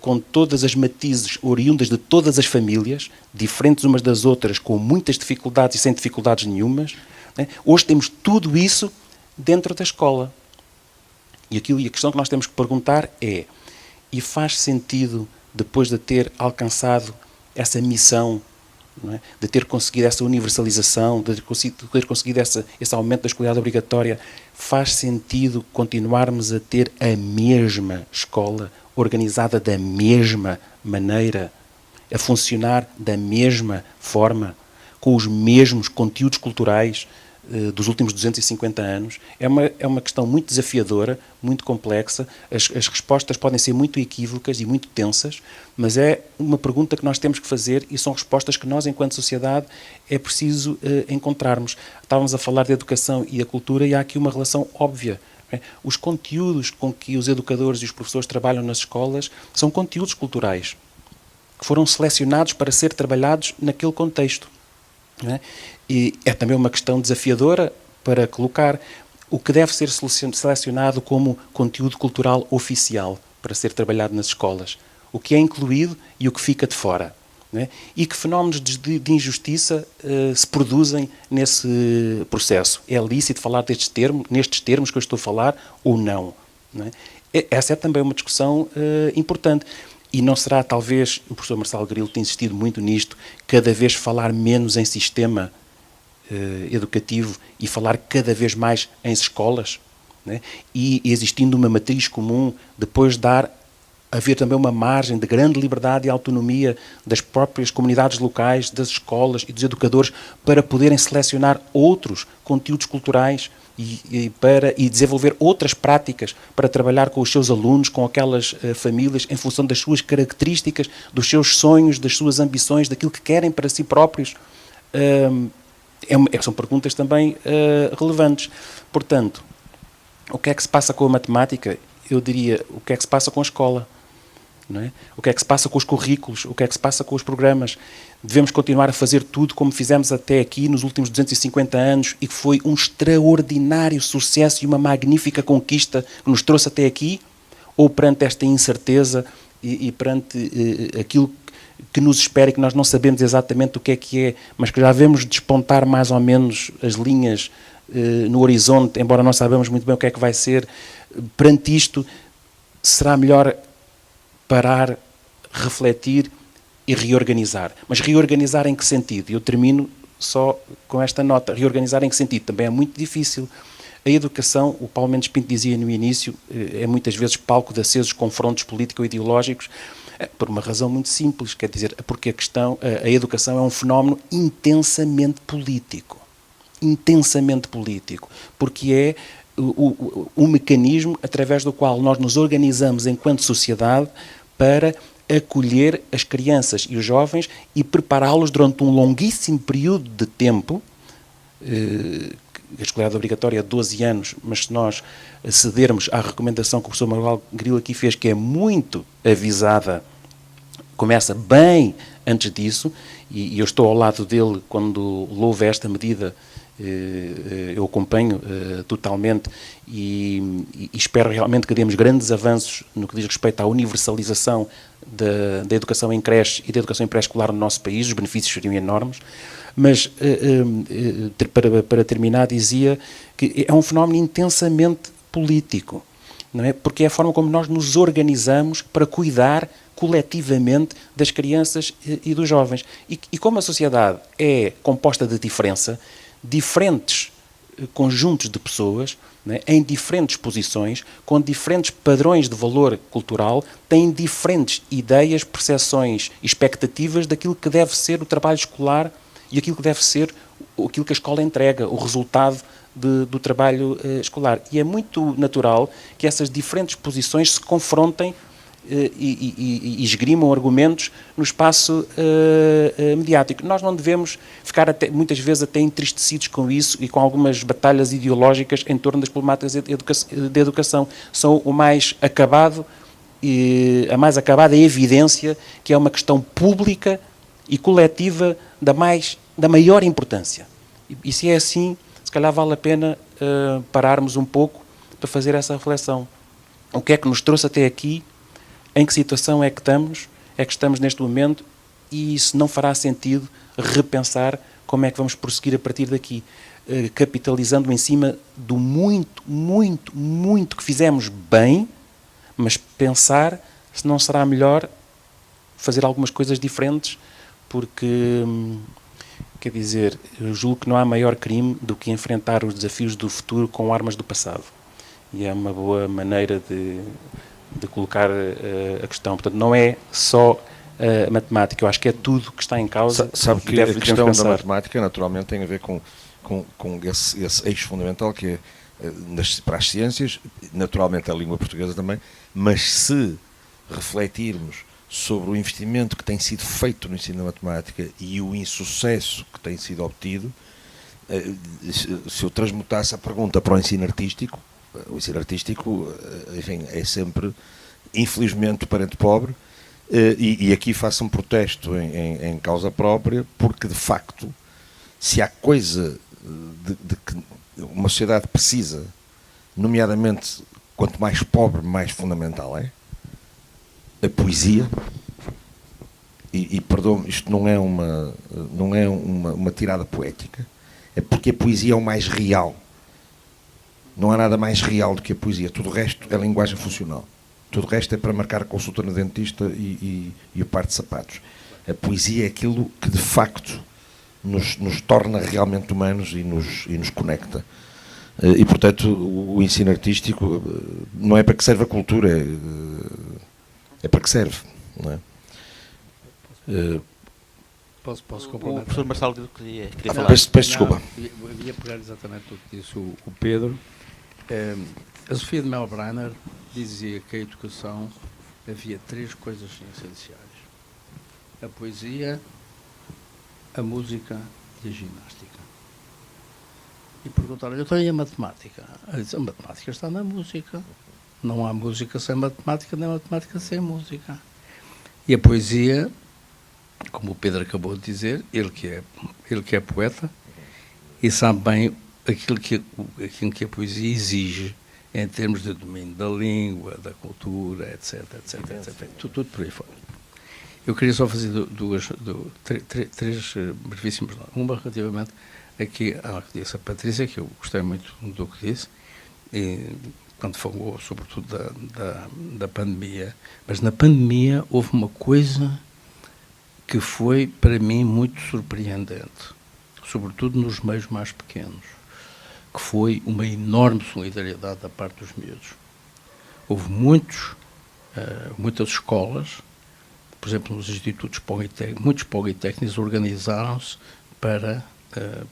com todas as matizes oriundas de todas as famílias, diferentes umas das outras, com muitas dificuldades e sem dificuldades nenhumas. Né? Hoje temos tudo isso dentro da escola. E a questão que nós temos que perguntar é: e faz sentido, depois de ter alcançado essa missão, não é? De ter conseguido essa universalização, de ter conseguido esse aumento da escolaridade obrigatória, faz sentido continuarmos a ter a mesma escola, organizada da mesma maneira, a funcionar da mesma forma, com os mesmos conteúdos culturais dos últimos 250 anos? É uma questão muito desafiadora, muito complexa. As respostas podem ser muito equívocas e muito tensas, mas é uma pergunta que nós temos que fazer e são respostas que nós, enquanto sociedade, é preciso encontrarmos. Estávamos a falar de educação e a cultura e há aqui uma relação óbvia. Os conteúdos com que os educadores e os professores trabalham nas escolas são conteúdos culturais, que foram selecionados para ser trabalhados naquele contexto. E é também uma questão desafiadora para colocar o que deve ser selecionado como conteúdo cultural oficial para ser trabalhado nas escolas, o que é incluído e o que fica de fora. E que fenómenos de injustiça se produzem nesse processo. É lícito falar nestes termos que eu estou a falar ou não? Essa é também uma discussão importante. E não será, talvez, o professor Marcelo Grilo tem insistido muito nisto, cada vez falar menos em sistema educativo e falar cada vez mais em escolas, né? E existindo uma matriz comum, depois haver também uma margem de grande liberdade e autonomia das próprias comunidades locais, das escolas e dos educadores para poderem selecionar outros conteúdos culturais e desenvolver outras práticas para trabalhar com os seus alunos, com aquelas famílias, em função das suas características, dos seus sonhos, das suas ambições, daquilo que querem para si próprios. São perguntas também relevantes. Portanto, o que é que se passa com a matemática? Eu diria, o que é que se passa com a escola? Não é? O que é que se passa com os currículos? O que é que se passa com os programas? Devemos continuar a fazer tudo como fizemos até aqui nos últimos 250 anos e que foi um extraordinário sucesso e uma magnífica conquista que nos trouxe até aqui? Ou perante esta incerteza e perante aquilo que nos espera e que nós não sabemos exatamente o que é, mas que já vemos despontar mais ou menos as linhas no horizonte, embora não saibamos muito bem o que é que vai ser, perante isto, será melhor parar, refletir e reorganizar. Mas reorganizar em que sentido? Eu termino só com esta nota. Reorganizar em que sentido? Também é muito difícil. A educação, o Paulo Mendes Pinto dizia no início, é muitas vezes palco de acesos confrontos político-ideológicos. Por uma razão muito simples, quer dizer, porque a educação é um fenómeno intensamente político. Intensamente político. Porque é o mecanismo através do qual nós nos organizamos enquanto sociedade para acolher as crianças e os jovens e prepará-los durante um longuíssimo período de tempo. A escolaridade obrigatória é 12 anos, mas se nós cedermos à recomendação que o professor Manuel Grilo aqui fez, que é muito avisada, começa bem antes disso, e eu estou ao lado dele quando louva esta medida, eu acompanho totalmente e espero realmente que demos grandes avanços no que diz respeito à universalização da educação em creche e da educação em pré-escolar no nosso país. Os benefícios seriam enormes. Mas, para terminar, dizia que é um fenómeno intensamente político, não é? Porque é a forma como nós nos organizamos para cuidar coletivamente das crianças e dos jovens. E como a sociedade é composta de diferentes conjuntos de pessoas, né, em diferentes posições, com diferentes padrões de valor cultural, têm diferentes ideias, percepções, expectativas daquilo que deve ser o trabalho escolar e aquilo que deve ser aquilo que a escola entrega, o resultado do trabalho escolar. E é muito natural que essas diferentes posições se confrontem e esgrimam argumentos no espaço mediático. Nós não devemos ficar muitas vezes até entristecidos com isso e com algumas batalhas ideológicas em torno das problemáticas da educação. São o mais acabado a mais acabada evidência que é uma questão pública e coletiva da maior importância. E se é assim, se calhar vale a pena pararmos um pouco para fazer essa reflexão. O que é que nos trouxe até aqui? Em que situação é que estamos neste momento, e se não fará sentido repensar como é que vamos prosseguir a partir daqui, capitalizando em cima do muito, muito, muito que fizemos bem, mas pensar se não será melhor fazer algumas coisas diferentes, porque, quer dizer, eu julgo que não há maior crime do que enfrentar os desafios do futuro com armas do passado. E é uma boa maneira de colocar a questão. Portanto, não é só a matemática, eu acho que é tudo que está em causa. Sabe que a questão da matemática, naturalmente, tem a ver com esse eixo fundamental que é, para as ciências, naturalmente a língua portuguesa também, mas se refletirmos sobre o investimento que tem sido feito no ensino da matemática e o insucesso que tem sido obtido, se eu transmutasse a pergunta para o ensino artístico, enfim, é sempre, infelizmente, o parente pobre, e aqui faço um protesto em causa própria, porque, de facto, se há coisa de que uma sociedade precisa, nomeadamente, quanto mais pobre, mais fundamental é, a poesia, e perdão, isto não é uma tirada poética, é porque a poesia é o mais real. Não há nada mais real do que a poesia. Tudo o resto é linguagem funcional. Tudo o resto é para marcar a consulta no dentista e o par de sapatos. A poesia é aquilo que, de facto, nos torna realmente humanos e nos conecta. E, portanto, o ensino artístico não é para que serve a cultura, é para que serve. Não é? Posso complementar? O professor Marcelo queria falar. Peço desculpa. Eu ia pegar exatamente o que disse o Pedro. A Sofia de Melbrenner dizia que a educação havia 3 coisas essenciais: a poesia, a música e a ginástica. E perguntaram-lhe, então e a matemática? Ela disse, a matemática está na música. Não há música sem matemática, nem matemática sem música. E a poesia, como o Pedro acabou de dizer, ele que é poeta e sabe bem aquilo que a poesia exige em termos de domínio da língua, da cultura, etc. Tudo por aí fora. Eu queria só fazer três brevíssimas notas. Uma relativamente aqui ao que disse a Patrícia, que eu gostei muito do que disse, e quando falou sobretudo da pandemia. Mas na pandemia houve uma coisa que foi, para mim, muito surpreendente, sobretudo nos meios mais pequenos, que foi uma enorme solidariedade da parte dos miúdos. Houve muitas escolas por exemplo, nos institutos muitos politécnicos organizaram-se para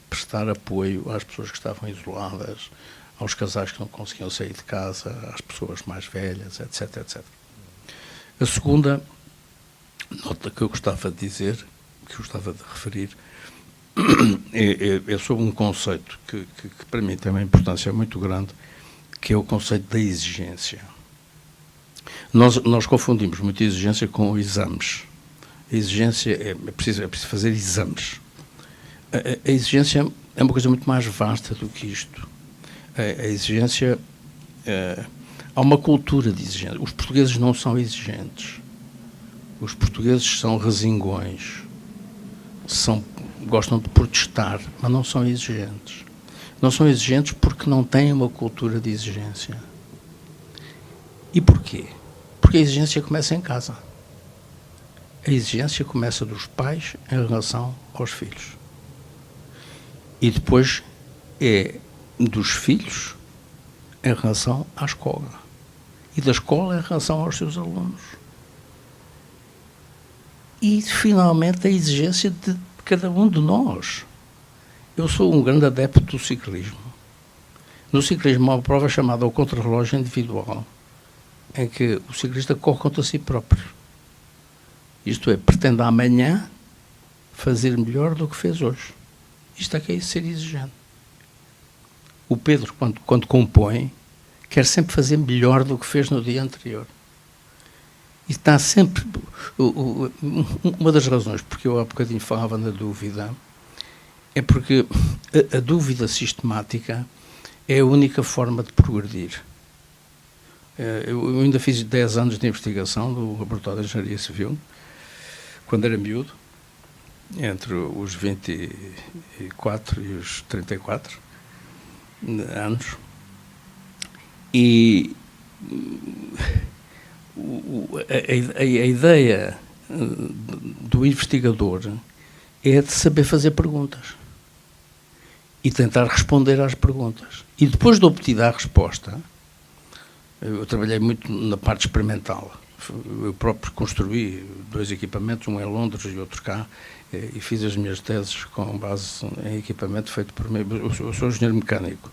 prestar apoio às pessoas que estavam isoladas, aos casais que não conseguiam sair de casa, às pessoas mais velhas, etc, etc. A segunda nota que eu gostava de dizer, que eu gostava de referir, é sobre um conceito que para mim tem uma importância muito grande, que é o conceito da exigência. Nós confundimos muito a exigência com exames. A exigência é preciso fazer exames. A exigência é uma coisa muito mais vasta do que isto. A exigência... há uma cultura de exigência. Os portugueses não são exigentes. Os portugueses são resingões. Gostam de protestar, mas não são exigentes. Não são exigentes porque não têm uma cultura de exigência. E porquê? Porque a exigência começa em casa. A exigência começa dos pais em relação aos filhos. E depois é dos filhos em relação à escola. E da escola em relação aos seus alunos. E, finalmente, a exigência de cada um de nós. Eu sou um grande adepto do ciclismo. No ciclismo há uma prova chamada o contrarrelógio individual, em que o ciclista corre contra si próprio. Isto é, pretende amanhã fazer melhor do que fez hoje. Isto é que é ser exigente. O Pedro, quando compõe, quer sempre fazer melhor do que fez no dia anterior. E está sempre... Uma das razões porque eu há bocadinho falava na dúvida é porque a dúvida sistemática é a única forma de progredir. Eu ainda fiz 10 anos de investigação no Laboratório de Engenharia Civil, quando era miúdo, entre os 24 e os 34 anos. E a ideia do investigador é de saber fazer perguntas e tentar responder às perguntas. E depois de obtida a resposta, eu trabalhei muito na parte experimental. Eu próprio construí 2 equipamentos, um em Londres e outro cá, e fiz as minhas teses com base em equipamento feito por mim. Eu sou engenheiro mecânico.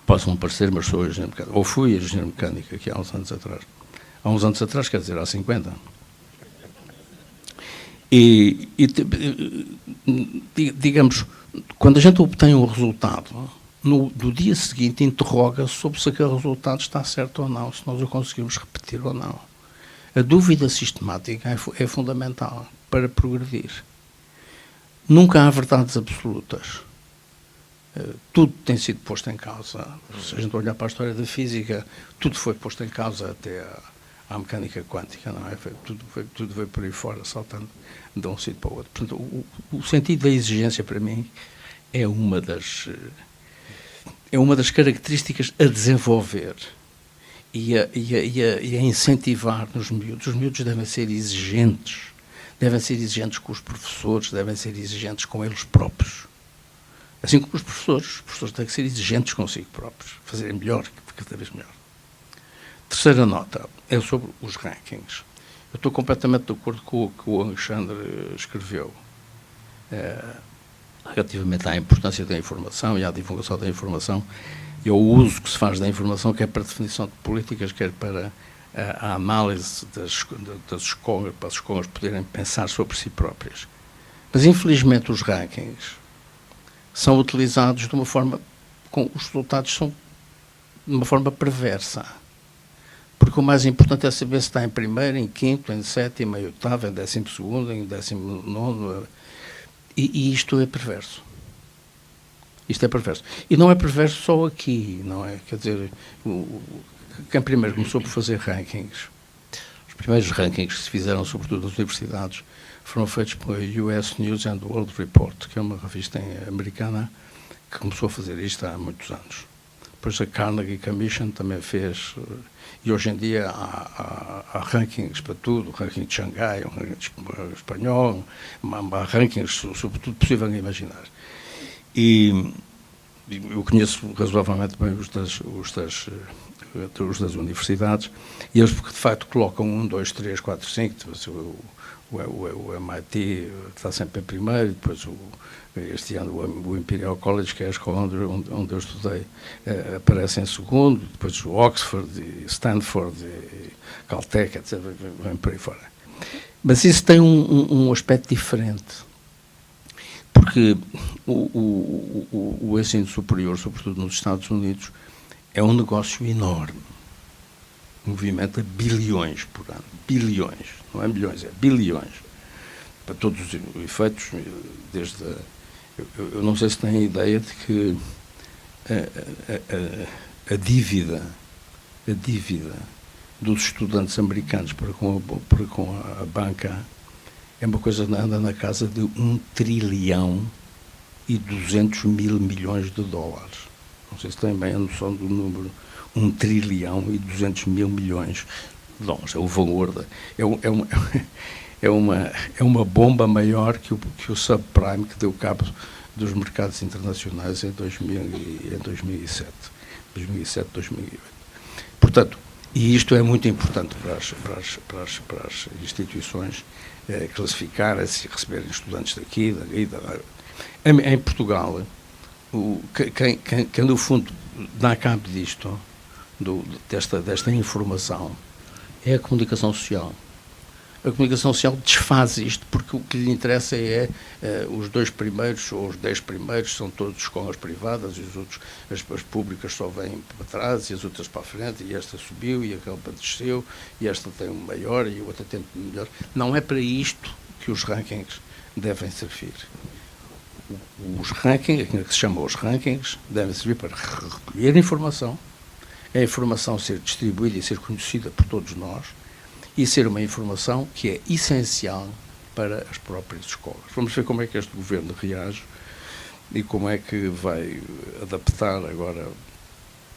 Posso não parecer, mas sou engenheiro mecânico. Ou fui engenheiro mecânico aqui há uns anos atrás. Há uns anos atrás, quer dizer, há 50. Digamos, quando a gente obtém um resultado, no dia seguinte interroga-se sobre se aquele resultado está certo ou não, se nós o conseguimos repetir ou não. A dúvida sistemática é fundamental para progredir. Nunca há verdades absolutas. Tudo tem sido posto em causa. Se a gente olhar para a história da física, tudo foi posto em causa até à mecânica quântica, não é? Tudo veio por aí fora, saltando de um sítio para o outro. Portanto, o sentido da exigência, para mim, é uma das características a desenvolver e a incentivar nos miúdos. Os miúdos devem ser exigentes com os professores, devem ser exigentes com eles próprios. Assim como os professores têm que ser exigentes consigo próprios, fazerem melhor, cada vez melhor. Terceira nota é sobre os rankings. Eu estou completamente de acordo com o que o Alexandre escreveu relativamente à importância da informação e à divulgação da informação e ao uso que se faz da informação, quer para a definição de políticas, quer para a análise das escolas, para as escolas poderem pensar sobre si próprias. Mas, infelizmente, os rankings são utilizados de uma forma, os resultados são de uma forma perversa. Porque o mais importante é saber se está em primeiro, em quinto, em sétimo, em oitavo, em 12º, em 19º. E isto é perverso. Isto é perverso. E não é perverso só aqui, não é? Quer dizer, quem primeiro começou por fazer rankings, os primeiros rankings que se fizeram, sobretudo nas universidades, foram feitos pela US News and World Report, que é uma revista americana que começou a fazer isto há muitos anos. Depois a Carnegie Commission também fez, e hoje em dia há rankings para tudo, o ranking de Xangai, o ranking espanhol, há rankings sobre tudo possível de imaginar. E eu conheço razoavelmente bem os das universidades, e eles, porque de facto colocam 1, 2, 3, 4, 5, depois o MIT está sempre em primeiro, depois este ano o Imperial College, que é a escola onde eu estudei, aparece em segundo, depois o Oxford, Stanford, Caltech, etc., vem por aí fora. Mas isso tem um aspecto diferente, porque o ensino superior, sobretudo nos Estados Unidos, é um negócio enorme, movimenta bilhões por ano, bilhões, não é milhões, é bilhões, para todos os efeitos, desde eu não sei se têm ideia de que a dívida dos estudantes americanos para com a banca é uma coisa que anda na casa de 1 trilhão e 200 mil milhões de dólares. Não sei se têm bem a noção do número. 1 trilhão e 200 mil milhões de dólares. É o valor. É uma bomba maior que o subprime que deu cabo dos mercados internacionais em 2007, 2008. Portanto, e isto é muito importante para as instituições classificarem-se e receberem estudantes daqui, em Portugal, quem no fundo dá cabo disto, desta informação, é a comunicação social. A comunicação social desfaz isto, porque o que lhe interessa é os 2 primeiros ou os 10 primeiros são todos escolas privadas, e os outros, as públicas só vêm para trás, e as outras para a frente, e esta subiu, e aquela desceu, e esta tem um maior, e a outra tem um melhor. Não é para isto que os rankings devem servir. Os rankings, aquilo que se chama os rankings, devem servir para recolher informação, a informação ser distribuída e ser conhecida por todos nós, e ser uma informação que é essencial para as próprias escolas. Vamos ver como é que este governo reage e como é que vai adaptar agora.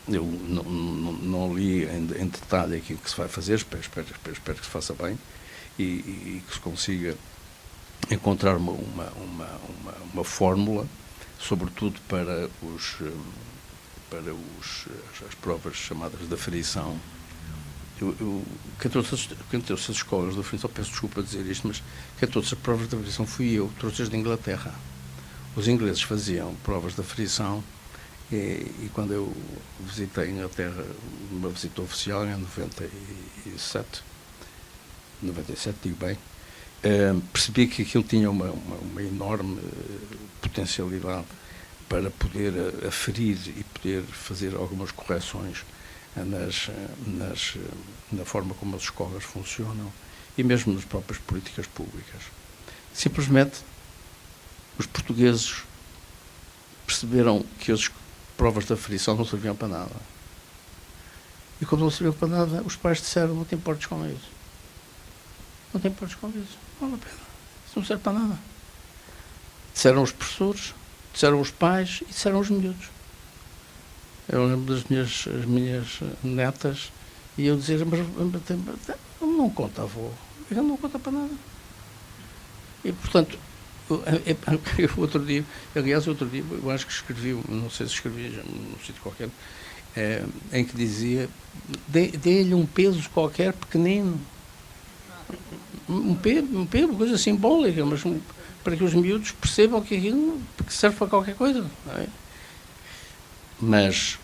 Eu não li em detalhe aquilo que se vai fazer, espero que se faça bem e que se consiga encontrar uma fórmula, sobretudo para as provas chamadas de aferição. Quem trouxe as escolas de aferição, peço desculpa dizer isto, mas quem trouxe as provas de aferição fui eu, trouxe-as de Inglaterra. Os ingleses faziam provas de aferição e quando eu visitei a Inglaterra, uma visita oficial em 97, digo bem, percebi que aquilo tinha uma enorme potencialidade para poder aferir e poder fazer algumas correções na forma como as escolas funcionam e mesmo nas próprias políticas públicas. Simplesmente os portugueses perceberam que as provas de aferição não serviam para nada. E como não serviam para nada, os pais disseram: não te importes com isso. Não te importes com isso. Não vale a pena. Isso não serve para nada. Disseram os professores, disseram os pais e disseram os miúdos. Eu lembro das minhas netas e eu dizer: mas não conta, avô. Ele não conta para nada. E, portanto, outro dia, eu acho que escrevi, não sei se escrevi num sítio qualquer, em que dizia: dê-lhe um peso qualquer pequenino. Um peso, uma coisa simbólica, mas para que os miúdos percebam que aquilo serve para qualquer coisa. Não é? Mas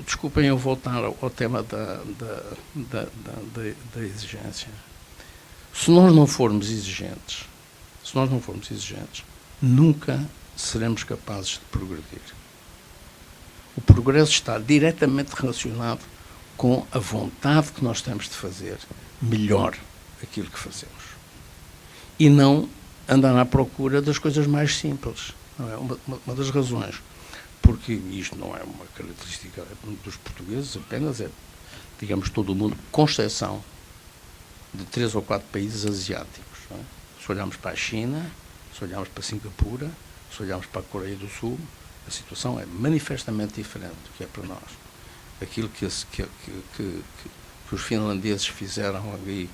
desculpem eu voltar ao tema da exigência. Se nós não formos exigentes, nunca seremos capazes de progredir. O progresso está diretamente relacionado com a vontade que nós temos de fazer melhor aquilo que fazemos. E não andar à procura das coisas mais simples. Não é? Uma das razões, porque isto não é uma característica dos portugueses apenas, é, digamos, todo o mundo, com exceção de 3 ou 4 países asiáticos. Não é? Se olharmos para a China, se olharmos para Singapura, se olharmos para a Coreia do Sul, a situação é manifestamente diferente do que é para nós. Aquilo que os finlandeses fizeram ali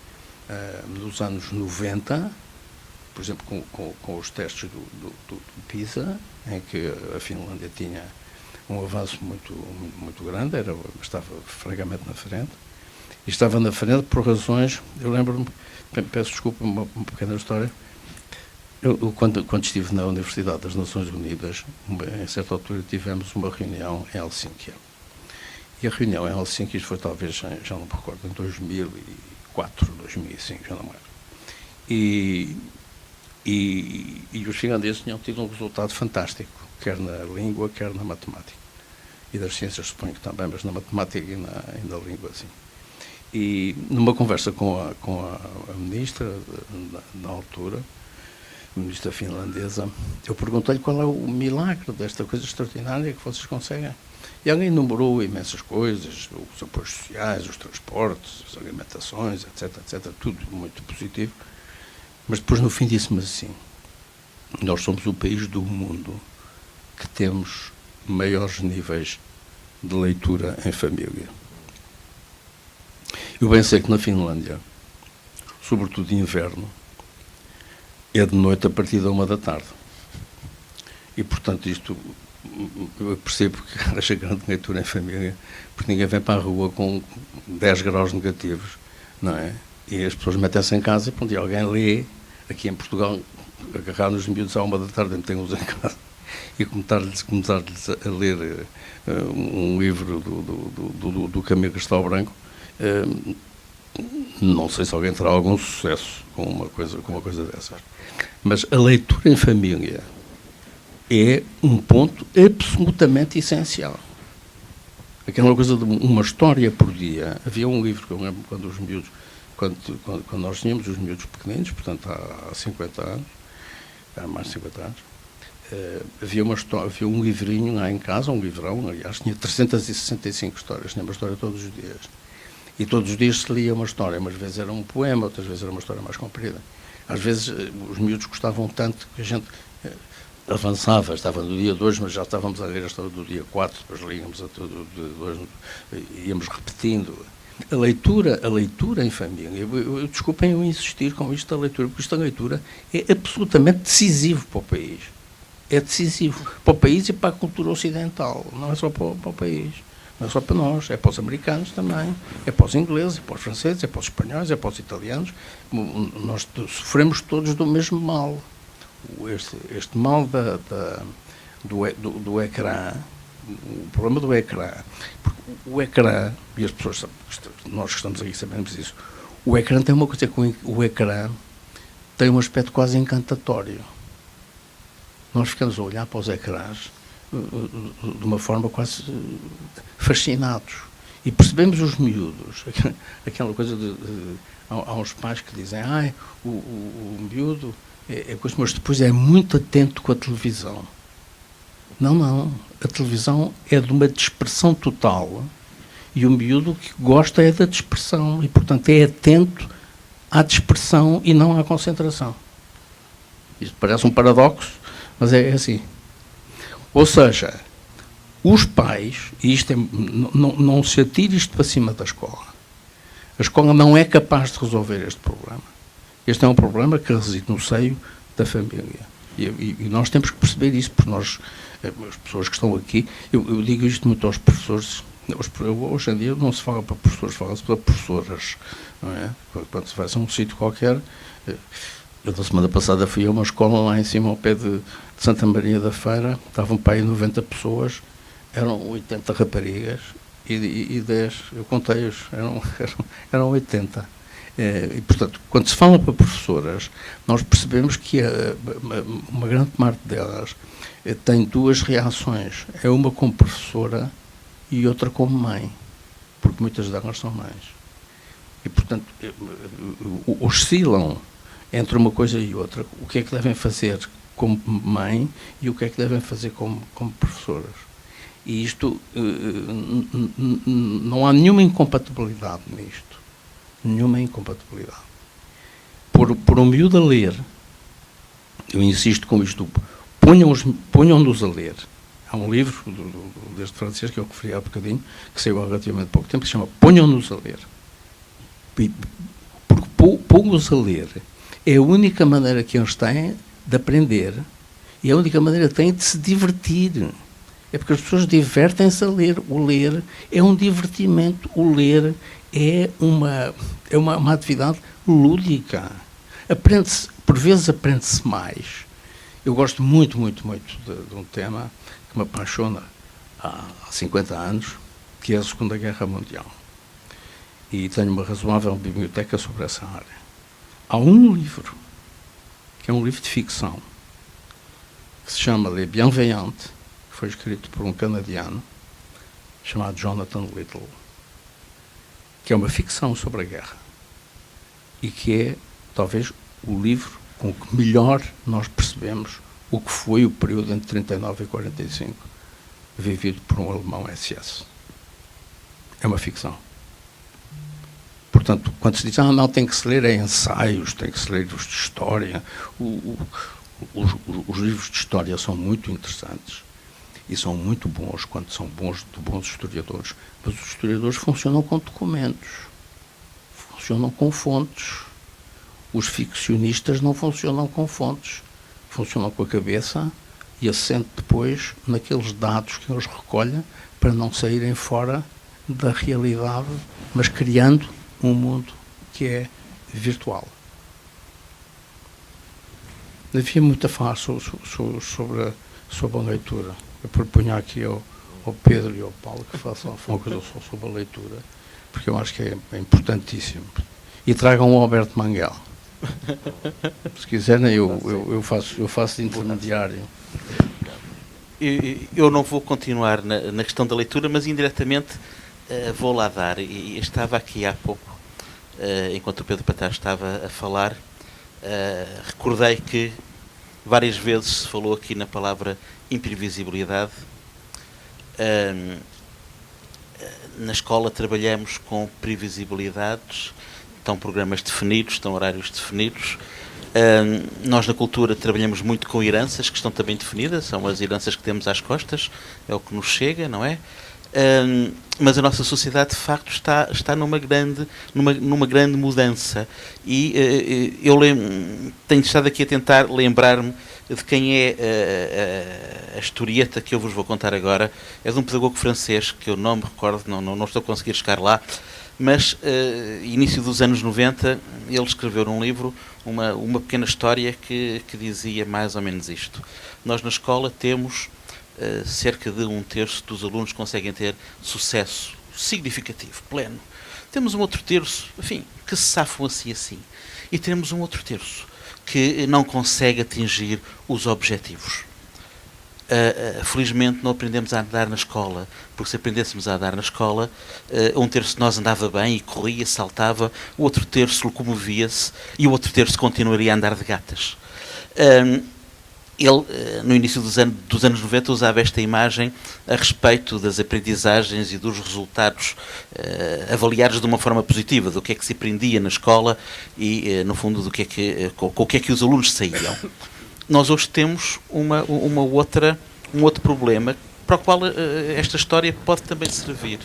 nos anos 90 por exemplo, com os testes do PISA, em que a Finlândia tinha um avanço muito grande, estava francamente na frente, e estava na frente por razões, eu lembro-me, peço desculpa, uma pequena história, eu quando estive na Universidade das Nações Unidas, em certa altura tivemos uma reunião em Helsínquia. E a reunião em Helsínquia foi talvez, já não me recordo, em 2004, 2005, já não me lembro. E os finlandeses tinham tido um resultado fantástico, quer na língua, quer na matemática. E das ciências, suponho que também, mas na matemática e na língua, assim. E numa conversa com a ministra, na altura, a ministra finlandesa, eu perguntei-lhe qual é o milagre desta coisa extraordinária que vocês conseguem. E alguém enumerou imensas coisas, os apoios sociais, os transportes, as alimentações, etc., tudo muito positivo. Mas depois, no fim, disse-me assim: nós somos o país do mundo que temos maiores níveis de leitura em família. Eu bem sei que na Finlândia, sobretudo de inverno, é de noite a partir da 1 da tarde. E, portanto, isto, eu percebo que haja grande leitura em família, porque ninguém vem para a rua com 10 graus negativos, não é? E as pessoas metem-se em casa e, pronto, e alguém lê. Aqui em Portugal, agarrar nos miúdos à 1 da tarde, tem-os em casa, e começar-lhes a ler um livro do Camilo Castelo Branco, não sei se alguém terá algum sucesso com uma coisa dessas. Mas a leitura em família é um ponto absolutamente essencial. Aquela coisa de uma história por dia. Havia um livro que eu lembro quando os miúdos, quando nós tínhamos os miúdos pequeninos, portanto há 50 anos, há mais de 50 anos, havia um livrinho lá em casa, um livrão, aliás, tinha 365 histórias, tinha uma história todos os dias. E todos os dias se lia uma história, umas vezes era um poema, outras vezes era uma história mais comprida. Às vezes os miúdos gostavam tanto que a gente avançava, estava no dia 2, mas já estávamos a ler a história do dia 4, depois líamos a tudo, íamos repetindo. A leitura em família, desculpem eu insistir com isto da leitura, porque esta leitura é absolutamente decisivo para o país. É decisivo para o país e para a cultura ocidental, não é só para o país. Não é só para nós, é para os americanos também, é para os ingleses, é para os franceses, é para os espanhóis, é para os italianos. Nós sofremos todos do mesmo mal. Este mal do ecrã, o problema do ecrã, porque o ecrã, e as pessoas, nós que estamos aqui sabemos isso, o ecrã tem uma coisa, o ecrã tem um aspecto quase encantatório. Nós ficamos a olhar para os ecrãs de uma forma quase fascinados. E percebemos os miúdos, aquela coisa há uns pais que dizem, o miúdo é coisa, mas depois é muito atento com a televisão. Não, a televisão é de uma dispersão total e o miúdo que gosta é da dispersão e, portanto, é atento à dispersão e não à concentração. Isto parece um paradoxo, mas é assim. Ou seja, os pais, e isto não se atire isto para cima da escola. A escola não é capaz de resolver este problema. Este é um problema que reside no seio da família. E nós temos que perceber isso, porque nós, as pessoas que estão aqui, eu digo isto muito aos professores. Hoje em dia não se fala para professores, fala-se para professoras. Não é? Quando se vai a um sítio qualquer. Eu, da semana passada, fui a uma escola lá em cima, ao pé de Santa Maria da Feira, estavam para aí 90 pessoas, eram 80 raparigas e 10, eu contei-os, eram 80. E, portanto, quando se fala para professoras, nós percebemos que uma grande parte delas tem duas reações. É uma como professora e outra como mãe, porque muitas delas são mães. E, portanto, oscilam entre uma coisa e outra. O que é que devem fazer como mãe e o que é que devem fazer como professoras. E isto, não há nenhuma incompatibilidade nisto. Nenhuma incompatibilidade. Por um miúdo a ler, eu insisto com isto, ponham-nos a ler. Há um livro deste francês que eu referi há bocadinho, que saiu há relativamente pouco tempo, que se chama Ponham-nos a ler. Porque pô-los a ler É a única maneira que eles têm de aprender e é a única maneira que têm de se divertir. É porque as pessoas divertem-se a ler. O ler é um divertimento. O ler é uma atividade lúdica. Aprende-se, por vezes aprende-se mais. Eu gosto muito de um tema que me apaixona há 50 anos, que é a Segunda Guerra Mundial. E tenho uma razoável biblioteca sobre essa área. Há um livro, que é um livro de ficção, que se chama Les Bienveillantes, que foi escrito por um canadiano chamado Jonathan Littell, que é uma ficção sobre a guerra e que é, talvez, o livro com que melhor nós percebemos o que foi o período entre 39 e 45, vivido por um alemão SS. É uma ficção. Portanto, quando se diz, não, tem que se ler ensaios, tem que se ler livros de história, os livros de história são muito interessantes e são muito bons quando são bons historiadores, mas os historiadores funcionam com documentos, funcionam com fontes. Os ficcionistas não funcionam com fontes, funcionam com a cabeça e assente depois naqueles dados que eles recolhem para não saírem fora da realidade, mas criando um mundo que é virtual. Havia muito a falar sobre a leitura. Eu proponho aqui ao Pedro e ao Paulo que façam uma coisa só sobre a leitura, porque eu acho que é importantíssimo. E tragam o Alberto Manguel. Se quiserem, eu faço de intermediário. Eu não vou continuar na questão da leitura, mas indiretamente vou lá dar. E estava aqui há pouco, enquanto o Pedro Patar estava a falar, recordei que várias vezes se falou aqui na palavra imprevisibilidade. Na escola trabalhamos com previsibilidades, estão programas definidos, estão horários definidos. Nós na cultura trabalhamos muito com heranças que estão também definidas, são as heranças que temos às costas, é o que nos chega, não é? Mas a nossa sociedade de facto está numa grande mudança e eu tenho estado aqui a tentar lembrar-me de quem é a historieta que eu vos vou contar agora. É de um pedagogo francês que eu não me recordo, não estou a conseguir chegar lá, mas início dos anos 90 ele escreveu num livro uma pequena história que dizia mais ou menos isto. Nós na escola temos cerca de 1/3 dos alunos conseguem ter sucesso significativo, pleno. Temos um outro terço, enfim, que se safam assim. E temos um outro terço que não consegue atingir os objetivos. Felizmente não aprendemos a andar na escola, porque se aprendêssemos a andar na escola, 1/3 de nós andava bem e corria, saltava, o outro terço locomovia-se e o outro terço continuaria a andar de gatas. Ele, no início dos anos 90, usava esta imagem a respeito das aprendizagens e dos resultados avaliados de uma forma positiva, do que é que se aprendia na escola e, no fundo, com o que é que os alunos saíam. Nós hoje temos um outro problema para o qual esta história pode também servir.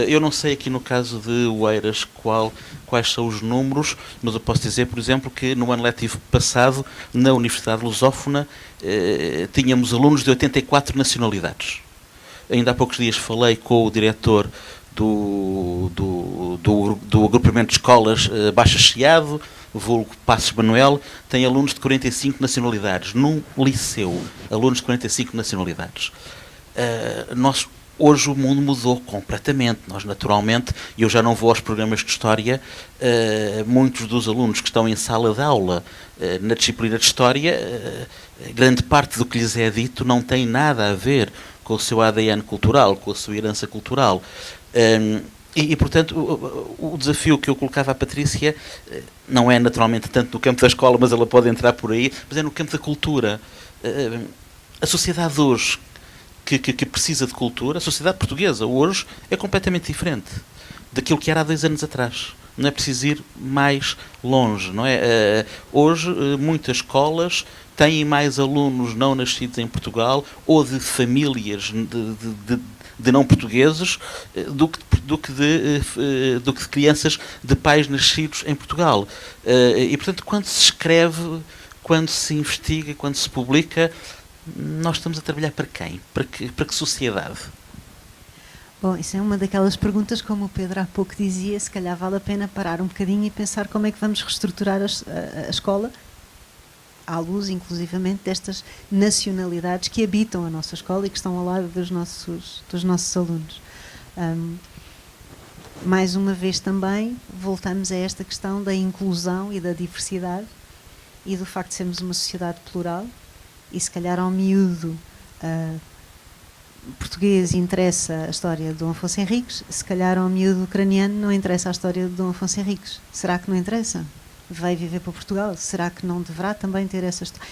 Eu não sei aqui no caso de Oeiras quais são os números, mas eu posso dizer, por exemplo, que no ano letivo passado, na Universidade Lusófona, tínhamos alunos de 84 nacionalidades. Ainda há poucos dias falei com o diretor do agrupamento de escolas Baixa Chiado, vulgo Passos Manuel, tem alunos de 45 nacionalidades. Num liceu, alunos de 45 nacionalidades. Hoje o mundo mudou completamente. Nós, naturalmente, e eu já não vou aos programas de História, muitos dos alunos que estão em sala de aula na disciplina de História, grande parte do que lhes é dito não tem nada a ver com o seu ADN cultural, com a sua herança cultural. Portanto, o desafio que eu colocava à Patrícia não é naturalmente tanto no campo da escola, mas ela pode entrar por aí, mas é no campo da cultura. A sociedade hoje que precisa de cultura, a sociedade portuguesa hoje é completamente diferente daquilo que era há 10 anos atrás. Não é preciso ir mais longe, não é? Hoje, muitas escolas têm mais alunos não nascidos em Portugal ou de famílias de não portugueses do que de crianças de pais nascidos em Portugal. E, portanto, quando se escreve, quando se investiga, quando se publica, nós estamos a trabalhar para quem? Para que sociedade? Bom, isso é uma daquelas perguntas, como o Pedro há pouco dizia, se calhar vale a pena parar um bocadinho e pensar como é que vamos reestruturar a escola, à luz, inclusivamente, destas nacionalidades que habitam a nossa escola e que estão ao lado dos nossos alunos. Mais uma vez também, voltamos a esta questão da inclusão e da diversidade e do facto de sermos uma sociedade plural e, se calhar, ao miúdo português interessa a história de Dom Afonso Henriques, se calhar ao miúdo ucraniano não interessa a história de Dom Afonso Henriques. Será que não interessa? Vai viver para Portugal? Será que não deverá também ter essa história?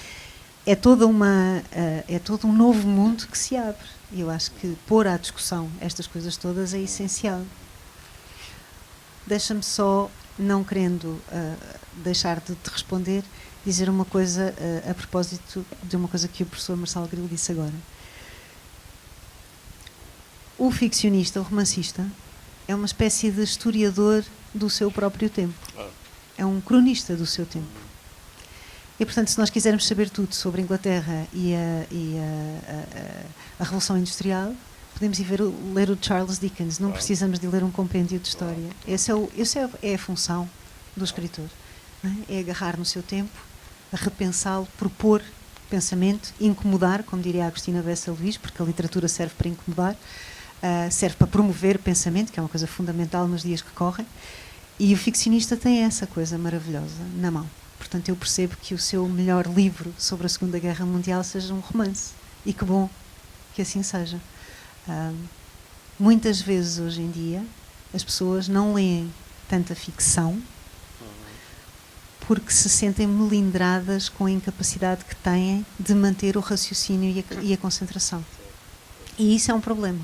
É todo um novo mundo que se abre. E eu acho que pôr à discussão estas coisas todas é essencial. Deixa-me só, não querendo deixar de te responder, dizer uma coisa a propósito de uma coisa que o professor Marçal Grilo disse agora. O ficcionista, o romancista, é uma espécie de historiador do seu próprio tempo. É um cronista do seu tempo. E, portanto, se nós quisermos saber tudo sobre a Inglaterra e a Revolução Industrial, podemos ir ler o Charles Dickens. Não precisamos de ler um compêndio de história. Essa é a função do escritor. Não é? É agarrar no seu tempo, repensá-lo, propor pensamento, incomodar, como diria a Agostina Bessa Luís, porque a literatura serve para incomodar, serve para promover pensamento, que é uma coisa fundamental nos dias que correm. E o ficcionista tem essa coisa maravilhosa na mão. Portanto, eu percebo que o seu melhor livro sobre a Segunda Guerra Mundial seja um romance. E que bom que assim seja. Muitas vezes, hoje em dia, as pessoas não leem tanta ficção porque se sentem melindradas com a incapacidade que têm de manter o raciocínio e a concentração. E isso é um problema.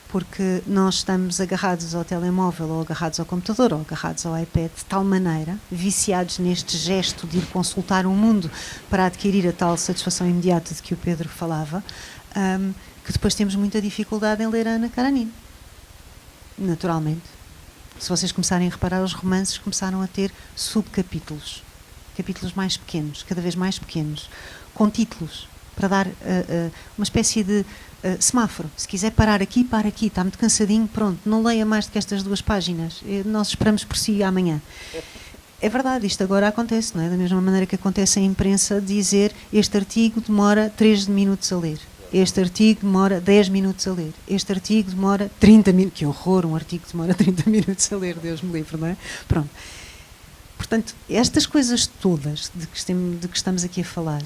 Porque nós estamos agarrados ao telemóvel, ou agarrados ao computador, ou agarrados ao iPad, de tal maneira, viciados neste gesto de ir consultar o mundo para adquirir a tal satisfação imediata de que o Pedro falava, que depois temos muita dificuldade em ler a Ana Karenina. Naturalmente. Se vocês começarem a reparar, os romances começaram a ter subcapítulos. Capítulos mais pequenos, cada vez mais pequenos, com títulos, para dar uma espécie de semáforo. Se quiser parar aqui, para aqui. Está muito cansadinho, pronto. Não leia mais do que estas 2 páginas. Nós esperamos por si amanhã. É verdade, isto agora acontece, não é? Da mesma maneira que acontece em imprensa dizer este artigo demora 3 minutos a ler. Este artigo demora 10 minutos a ler. Este artigo demora 30 minutos. Que horror, um artigo demora 30 minutos a ler, Deus me livre, não é? Pronto. Portanto, estas coisas todas de que estamos aqui a falar,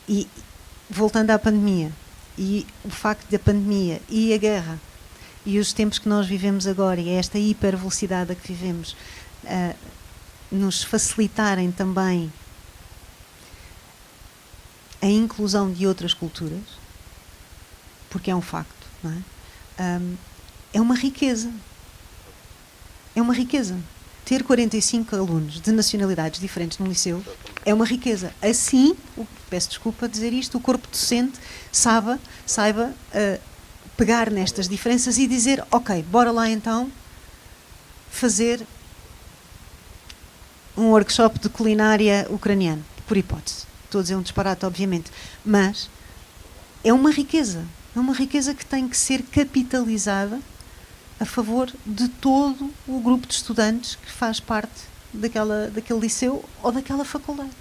e voltando à pandemia, e o facto da pandemia e a guerra, e os tempos que nós vivemos agora, e esta hipervelocidade a que vivemos, nos facilitarem também a inclusão de outras culturas, porque é um facto, não é? É uma riqueza. É uma riqueza. Ter 45 alunos de nacionalidades diferentes num liceu é uma riqueza. Assim, peço desculpa dizer isto, o corpo docente saiba pegar nestas diferenças e dizer, ok, bora lá então fazer um workshop de culinária ucraniano, por hipótese. Estou a dizer um disparate, obviamente, mas é uma riqueza que tem que ser capitalizada a favor de todo o grupo de estudantes que faz parte daquele liceu ou daquela faculdade.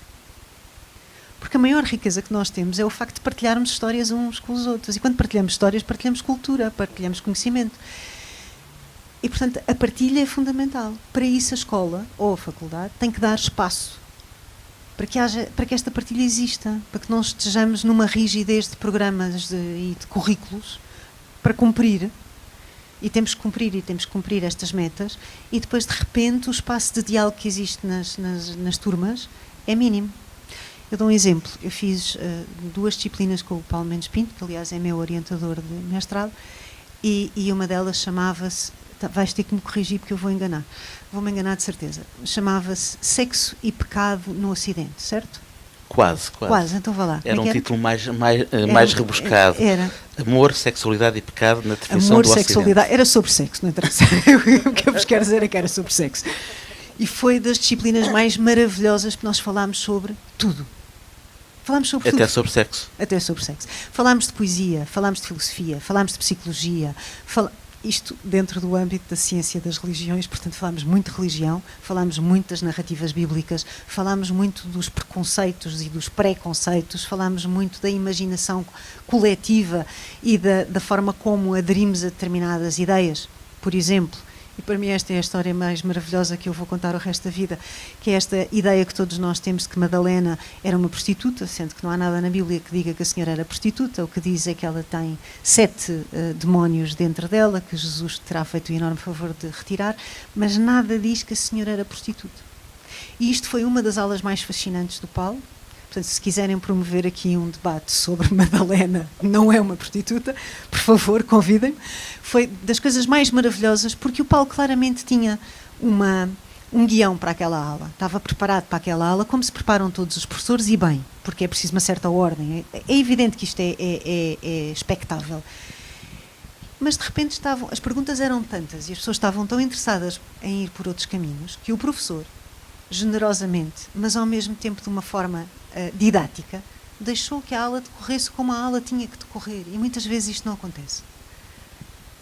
Porque a maior riqueza que nós temos é o facto de partilharmos histórias uns com os outros. E quando partilhamos histórias, partilhamos cultura, partilhamos conhecimento. E, portanto, a partilha é fundamental. Para isso, a escola ou a faculdade tem que dar espaço para que esta partilha exista, para que não estejamos numa rigidez de programas e de currículos para cumprir. E temos que cumprir estas metas, e depois, de repente, o espaço de diálogo que existe nas turmas é mínimo. Eu dou um exemplo. Eu fiz 2 disciplinas com o Paulo Mendes Pinto, que aliás é meu orientador de mestrado, e uma delas chamava-se, vais ter que me corrigir porque eu vou-me enganar de certeza, chamava-se Sexo e Pecado no Ocidente, certo? Quase. Quase, então vá lá. Era um era? título mais rebuscado. Era. Amor, sexualidade e pecado na definição Amor, do Ocidente. sexualidade. Era sobre sexo, não interessa. O que eu vos quero dizer é que era sobre sexo. E foi das disciplinas mais maravilhosas que nós falámos sobre tudo. Falámos sobre tudo. Até sobre sexo. Até sobre sexo. Falámos de poesia, falámos de filosofia, falámos de psicologia, isto dentro do âmbito da ciência das religiões, portanto falámos muito de religião, falámos muito das narrativas bíblicas, falámos muito dos preconceitos e dos preconceitos, falámos muito da imaginação coletiva e da forma como aderimos a determinadas ideias. Por exemplo, e para mim esta é a história mais maravilhosa que eu vou contar o resto da vida, que é esta ideia que todos nós temos de que Madalena era uma prostituta, sendo que não há nada na Bíblia que diga que a senhora era prostituta. O que diz é que ela tem 7 demónios dentro dela, que Jesus terá feito o enorme favor de retirar, mas nada diz que a senhora era prostituta. E isto foi uma das aulas mais fascinantes do Paulo. Portanto, se quiserem promover aqui um debate sobre Madalena não é uma prostituta, por favor, convidem-me. Foi das coisas mais maravilhosas, porque o Paulo claramente tinha um guião para aquela aula. Estava preparado para aquela aula, como se preparam todos os professores, e bem, porque é preciso uma certa ordem. É evidente que isto é expectável. Mas, de repente, as perguntas eram tantas e as pessoas estavam tão interessadas em ir por outros caminhos, que o professor, generosamente, mas ao mesmo tempo de uma forma didática, deixou que a aula decorresse como a aula tinha que decorrer, e muitas vezes isto não acontece.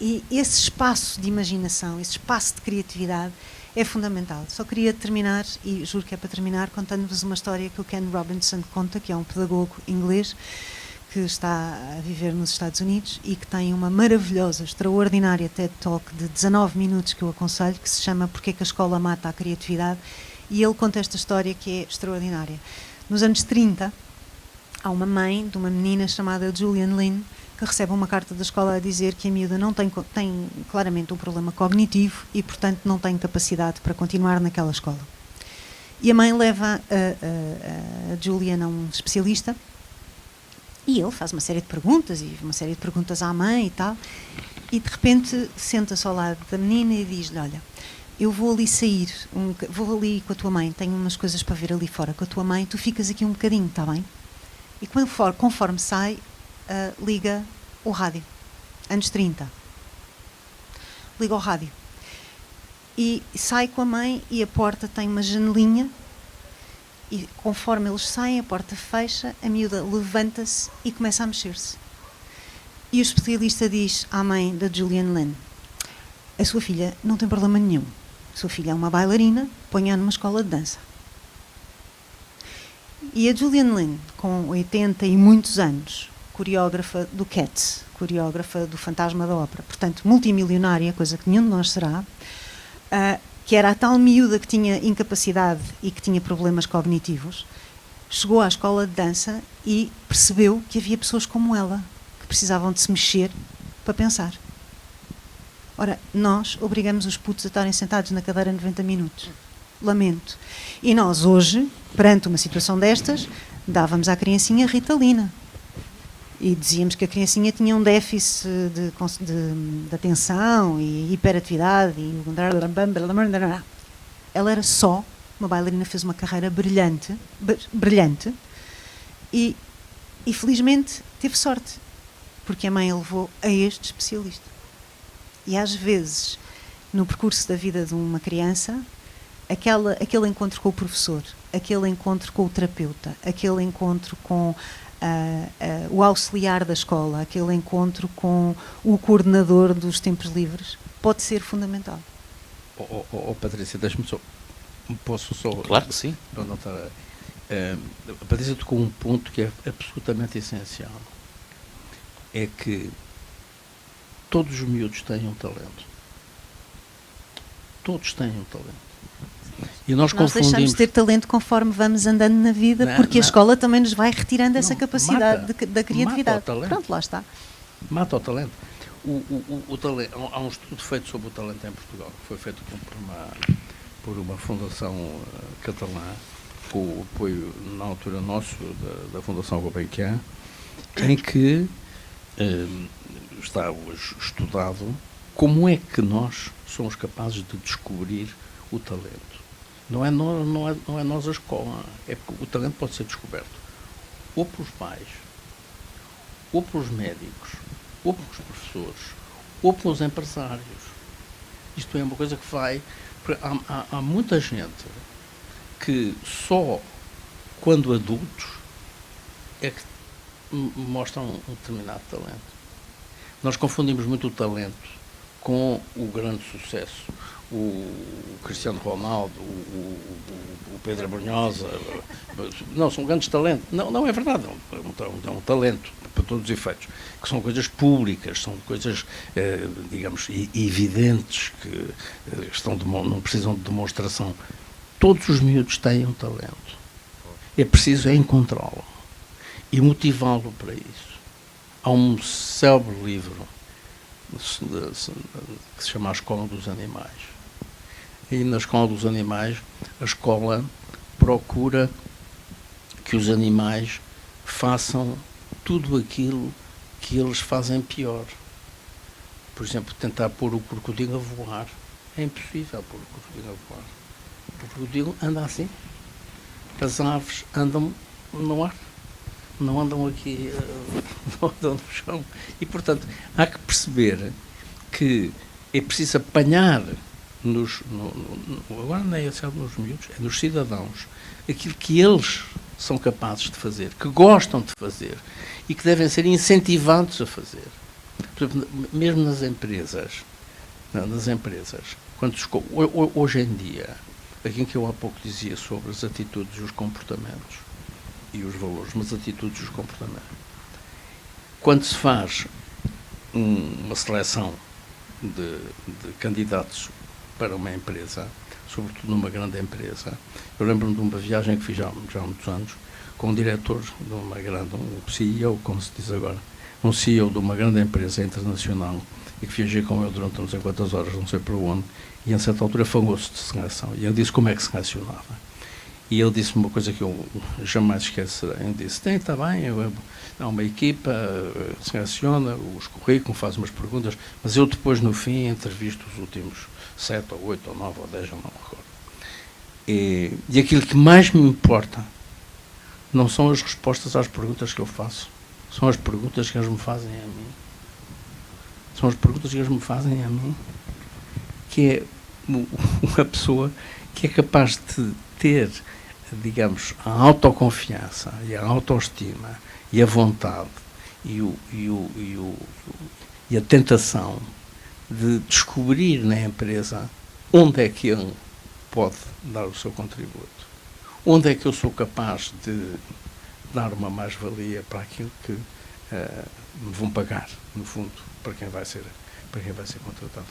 E esse espaço de imaginação, esse espaço de criatividade é fundamental. Só queria terminar, e juro que é para terminar, contando-vos uma história que o Ken Robinson conta, que é um pedagogo inglês que está a viver nos Estados Unidos e que tem uma maravilhosa, extraordinária TED Talk de 19 minutos que eu aconselho, que se chama Porque é que a Escola Mata a Criatividade, e ele conta esta história que é extraordinária. Nos anos 30, há uma mãe de uma menina chamada Julian Lynn que recebe uma carta da escola a dizer que a miúda não tem claramente um problema cognitivo e, portanto, não tem capacidade para continuar naquela escola. E a mãe leva a Julian a um especialista e ele faz uma série de perguntas à mãe e tal, e de repente senta-se ao lado da menina e diz-lhe: olha, eu vou ali sair, vou ali com a tua mãe, tenho umas coisas para ver ali fora com a tua mãe, tu ficas aqui um bocadinho, está bem? E conforme sai, liga o rádio. Anos 30. Liga o rádio. E sai com a mãe e a porta tem uma janelinha e conforme eles saem, a porta fecha, a miúda levanta-se e começa a mexer-se. E o especialista diz à mãe da Julian Lynn: a sua filha não tem problema nenhum. A sua filha é uma bailarina, ponha-a numa escola de dança. E a Julian Lynn, com 80 e muitos anos, coreógrafa do Cats, coreógrafa do Fantasma da Ópera, portanto multimilionária, coisa que nenhum de nós será, que era a tal miúda que tinha incapacidade e que tinha problemas cognitivos, chegou à escola de dança e percebeu que havia pessoas como ela, que precisavam de se mexer para pensar. Ora, nós obrigamos os putos a estarem sentados na cadeira 90 minutos. Lamento. E nós hoje, perante uma situação destas, dávamos à criancinha Ritalina. E dizíamos que a criancinha tinha um déficit de atenção e hiperatividade. Ela era só uma bailarina, fez uma carreira brilhante e felizmente teve sorte, porque a mãe a levou a este especialista. E às vezes, no percurso da vida de uma criança, aquele encontro com o professor, aquele encontro com o terapeuta, aquele encontro com o auxiliar da escola, aquele encontro com o coordenador dos tempos livres, pode ser fundamental. Patrícia, deixa-me só... Posso só... Claro que sim. Para notar, a Patrícia tocou um ponto que é absolutamente essencial. É que todos os miúdos têm um talento. Todos têm um talento. E nós confundimos... deixamos de ter talento conforme vamos andando na vida, porque a escola também nos vai retirando essa capacidade da criatividade. Pronto, lá está. Mata o talento. O talento. Há um estudo feito sobre o talento em Portugal, que foi feito por uma fundação catalã, com o apoio, na altura nosso, da Fundação Gulbenkian, em que está hoje estudado como é que nós somos capazes de descobrir o talento. Não é nós a escola. É porque o talento pode ser descoberto ou pelos pais, ou pelos médicos, ou pelos professores, ou pelos empresários. Isto é uma coisa que vai... Há muita gente que só quando adultos é que mostram um determinado talento. Nós confundimos muito o talento com o grande sucesso. O Cristiano Ronaldo, o Pedro Brunhosa, não, são grandes talentos. Não é verdade, é um talento, para todos os efeitos, que são coisas públicas, são coisas, digamos, evidentes, que não precisam de demonstração. Todos os miúdos têm um talento. É preciso encontrá-lo e motivá-lo para isso. Há um célebre livro que se chama A Escola dos Animais. E na Escola dos Animais, a escola procura que os animais façam tudo aquilo que eles fazem pior. Por exemplo, tentar pôr o crocodilo a voar. É impossível pôr o crocodilo a voar. O crocodilo anda assim. As aves andam no ar. Não andam aqui, não andam no chão. E, portanto, há que perceber que é preciso apanhar agora não é só nos miúdos, é nos cidadãos, aquilo que eles são capazes de fazer, que gostam de fazer e que devem ser incentivados a fazer. Por exemplo, mesmo nas empresas, hoje em dia, aquilo que eu há pouco dizia sobre as atitudes e os comportamentos e os valores, mas atitudes e os comportamentos. Quando se faz uma seleção de candidatos para uma empresa, sobretudo numa grande empresa, eu lembro-me de uma viagem que fiz já há muitos anos, com um diretor de uma grande, um CEO, como se diz agora, um CEO de uma grande empresa internacional, e que viajei com ele durante não sei quantas horas, não sei para onde, e a certa altura falou-se de seleção, e ele disse como é que selecionava. E ele disse-me uma coisa que eu jamais esquecerei. Ele disse, está bem, há uma equipa, seleciona os currículos, faz umas perguntas, mas eu depois, no fim, entrevisto os últimos 7 ou 8 ou 9 ou 10, eu não me recordo. E aquilo que mais me importa não são as respostas às perguntas que eu faço, são as perguntas que eles me fazem a mim. São as perguntas que eles me fazem a mim, que é uma pessoa que é capaz de ter, digamos, a autoconfiança e a autoestima e a vontade e a tentação de descobrir na empresa onde é que ele pode dar o seu contributo, onde é que eu sou capaz de dar uma mais-valia para aquilo que me vão pagar, no fundo, para quem vai ser contratado.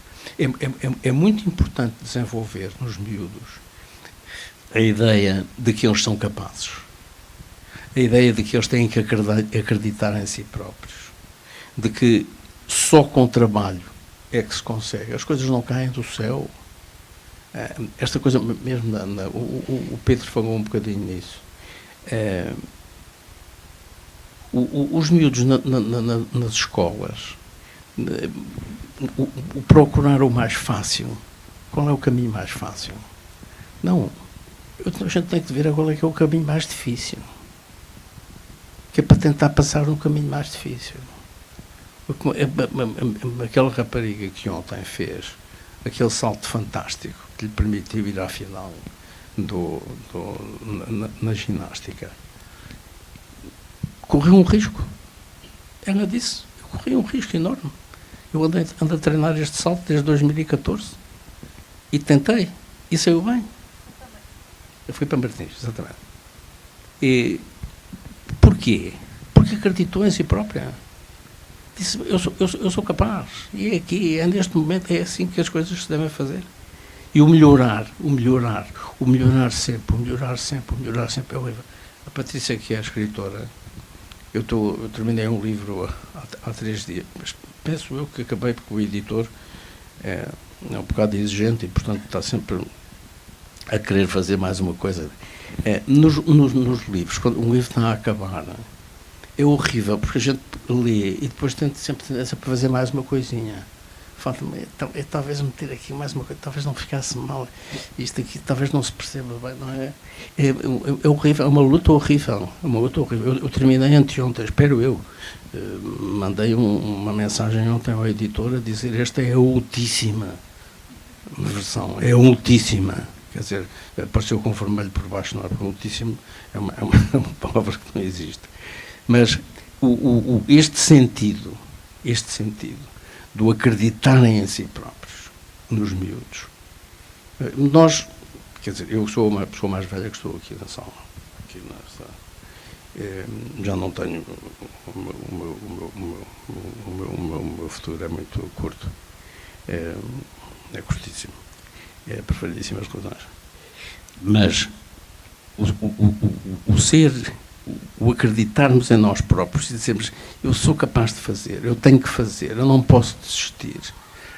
É muito importante desenvolver nos miúdos a ideia de que eles são capazes, a ideia de que eles têm que acreditar em si próprios, de que só com trabalho é que se consegue. As coisas não caem do céu. Esta coisa mesmo, o Pedro falou um bocadinho nisso. Os miúdos nas escolas, o procurar o mais fácil. Qual é o caminho mais fácil? Não. A gente tem que ver agora que é o caminho mais difícil. Que é para tentar passar um caminho mais difícil. Aquela rapariga que ontem fez aquele salto fantástico que lhe permitiu ir à final na ginástica, correu um risco. Ela disse, eu corri um risco enorme. Eu ando a treinar este salto desde 2014 e tentei, e saiu bem. Eu fui para Martins, exatamente. E porquê? Porque acreditou em si própria. Disse, eu sou capaz. E é aqui, neste momento, é assim que as coisas se devem fazer. E o melhorar sempre. A Patrícia, que é a escritora, eu terminei um livro há 3 dias, mas penso eu que acabei porque o editor é um bocado exigente e, portanto, está sempre a querer fazer mais uma coisa. Nos livros, quando um livro está a acabar, é horrível, porque a gente lê e depois tem sempre tendência para fazer mais uma coisinha. falta-me talvez meter aqui mais uma coisa, talvez não ficasse mal, isto aqui talvez não se perceba bem, não é? É horrível, é uma luta horrível, eu terminei anteontem, espero eu, mandei uma mensagem ontem ao editor a dizer: esta é a ultíssima versão, é a ultíssima, quer dizer, apareceu com vermelho por baixo, não é? Porque ultíssimo é uma palavra que não existe, mas este sentido do acreditarem em si próprios, nos miúdos. Nós, quer dizer, eu sou uma pessoa mais velha que estou aqui na sala, já não tenho, o meu futuro é muito curto, é curtíssimo, é preferidíssimas razões. Mas o ser, o acreditarmos em nós próprios e dizermos: eu sou capaz de fazer, eu tenho que fazer, eu não posso desistir.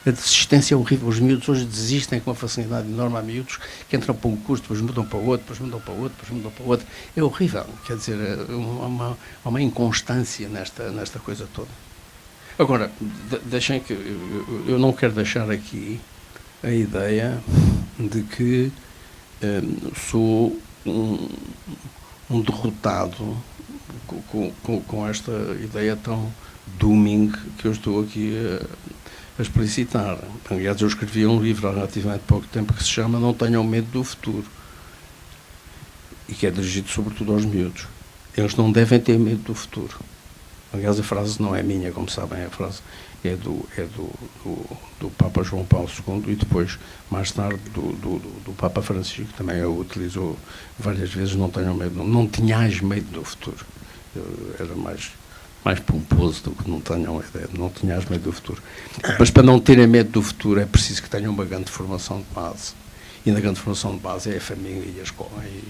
A desistência é horrível. Os miúdos hoje desistem com uma facilidade enorme. Há miúdos que entram para um curso, depois mudam para outro, depois mudam para outro, depois mudam para outro. É horrível. Quer dizer, há uma inconstância nesta coisa toda. Agora, deixem que eu não quero deixar aqui a ideia de que sou um derrotado com esta ideia tão dooming que eu estou aqui a explicitar. Aliás, eu escrevi um livro há relativamente pouco tempo que se chama Não Tenham Medo do Futuro, e que é dirigido sobretudo aos miúdos. Eles não devem ter medo do futuro. Aliás, a frase não é minha, como sabem, a frase é do Papa João Paulo II e depois, mais tarde, do Papa Francisco, que também a utilizou várias vezes: não tenham medo, não tenhais medo do futuro. Era mais pomposo do que não tenham ideia, não tenhas medo do futuro. Mas para não terem medo do futuro é preciso que tenham uma grande formação de base. E na grande formação de base é a família e a escola. E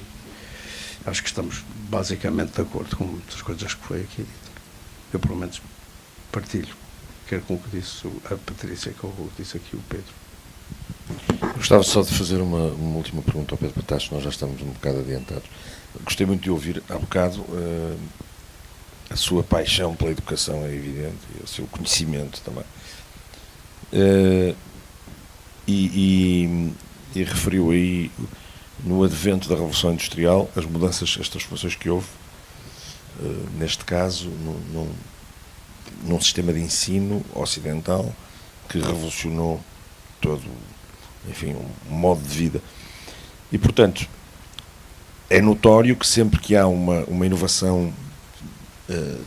acho que estamos basicamente de acordo com muitas coisas que foi aqui dito. Eu, pelo menos, partilho, quer com o que disse a Patrícia, com o que disse aqui o Pedro. Gostava só de fazer uma última pergunta ao Pedro Patacho, nós já estamos um bocado adiantados. Gostei muito de ouvir há bocado a sua paixão pela educação, é evidente, e o seu conhecimento também. E referiu aí, no advento da Revolução Industrial, as mudanças, as transformações que houve, neste caso, num sistema de ensino ocidental que revolucionou todo, enfim, um modo de vida. E, portanto, é notório que sempre que há uma inovação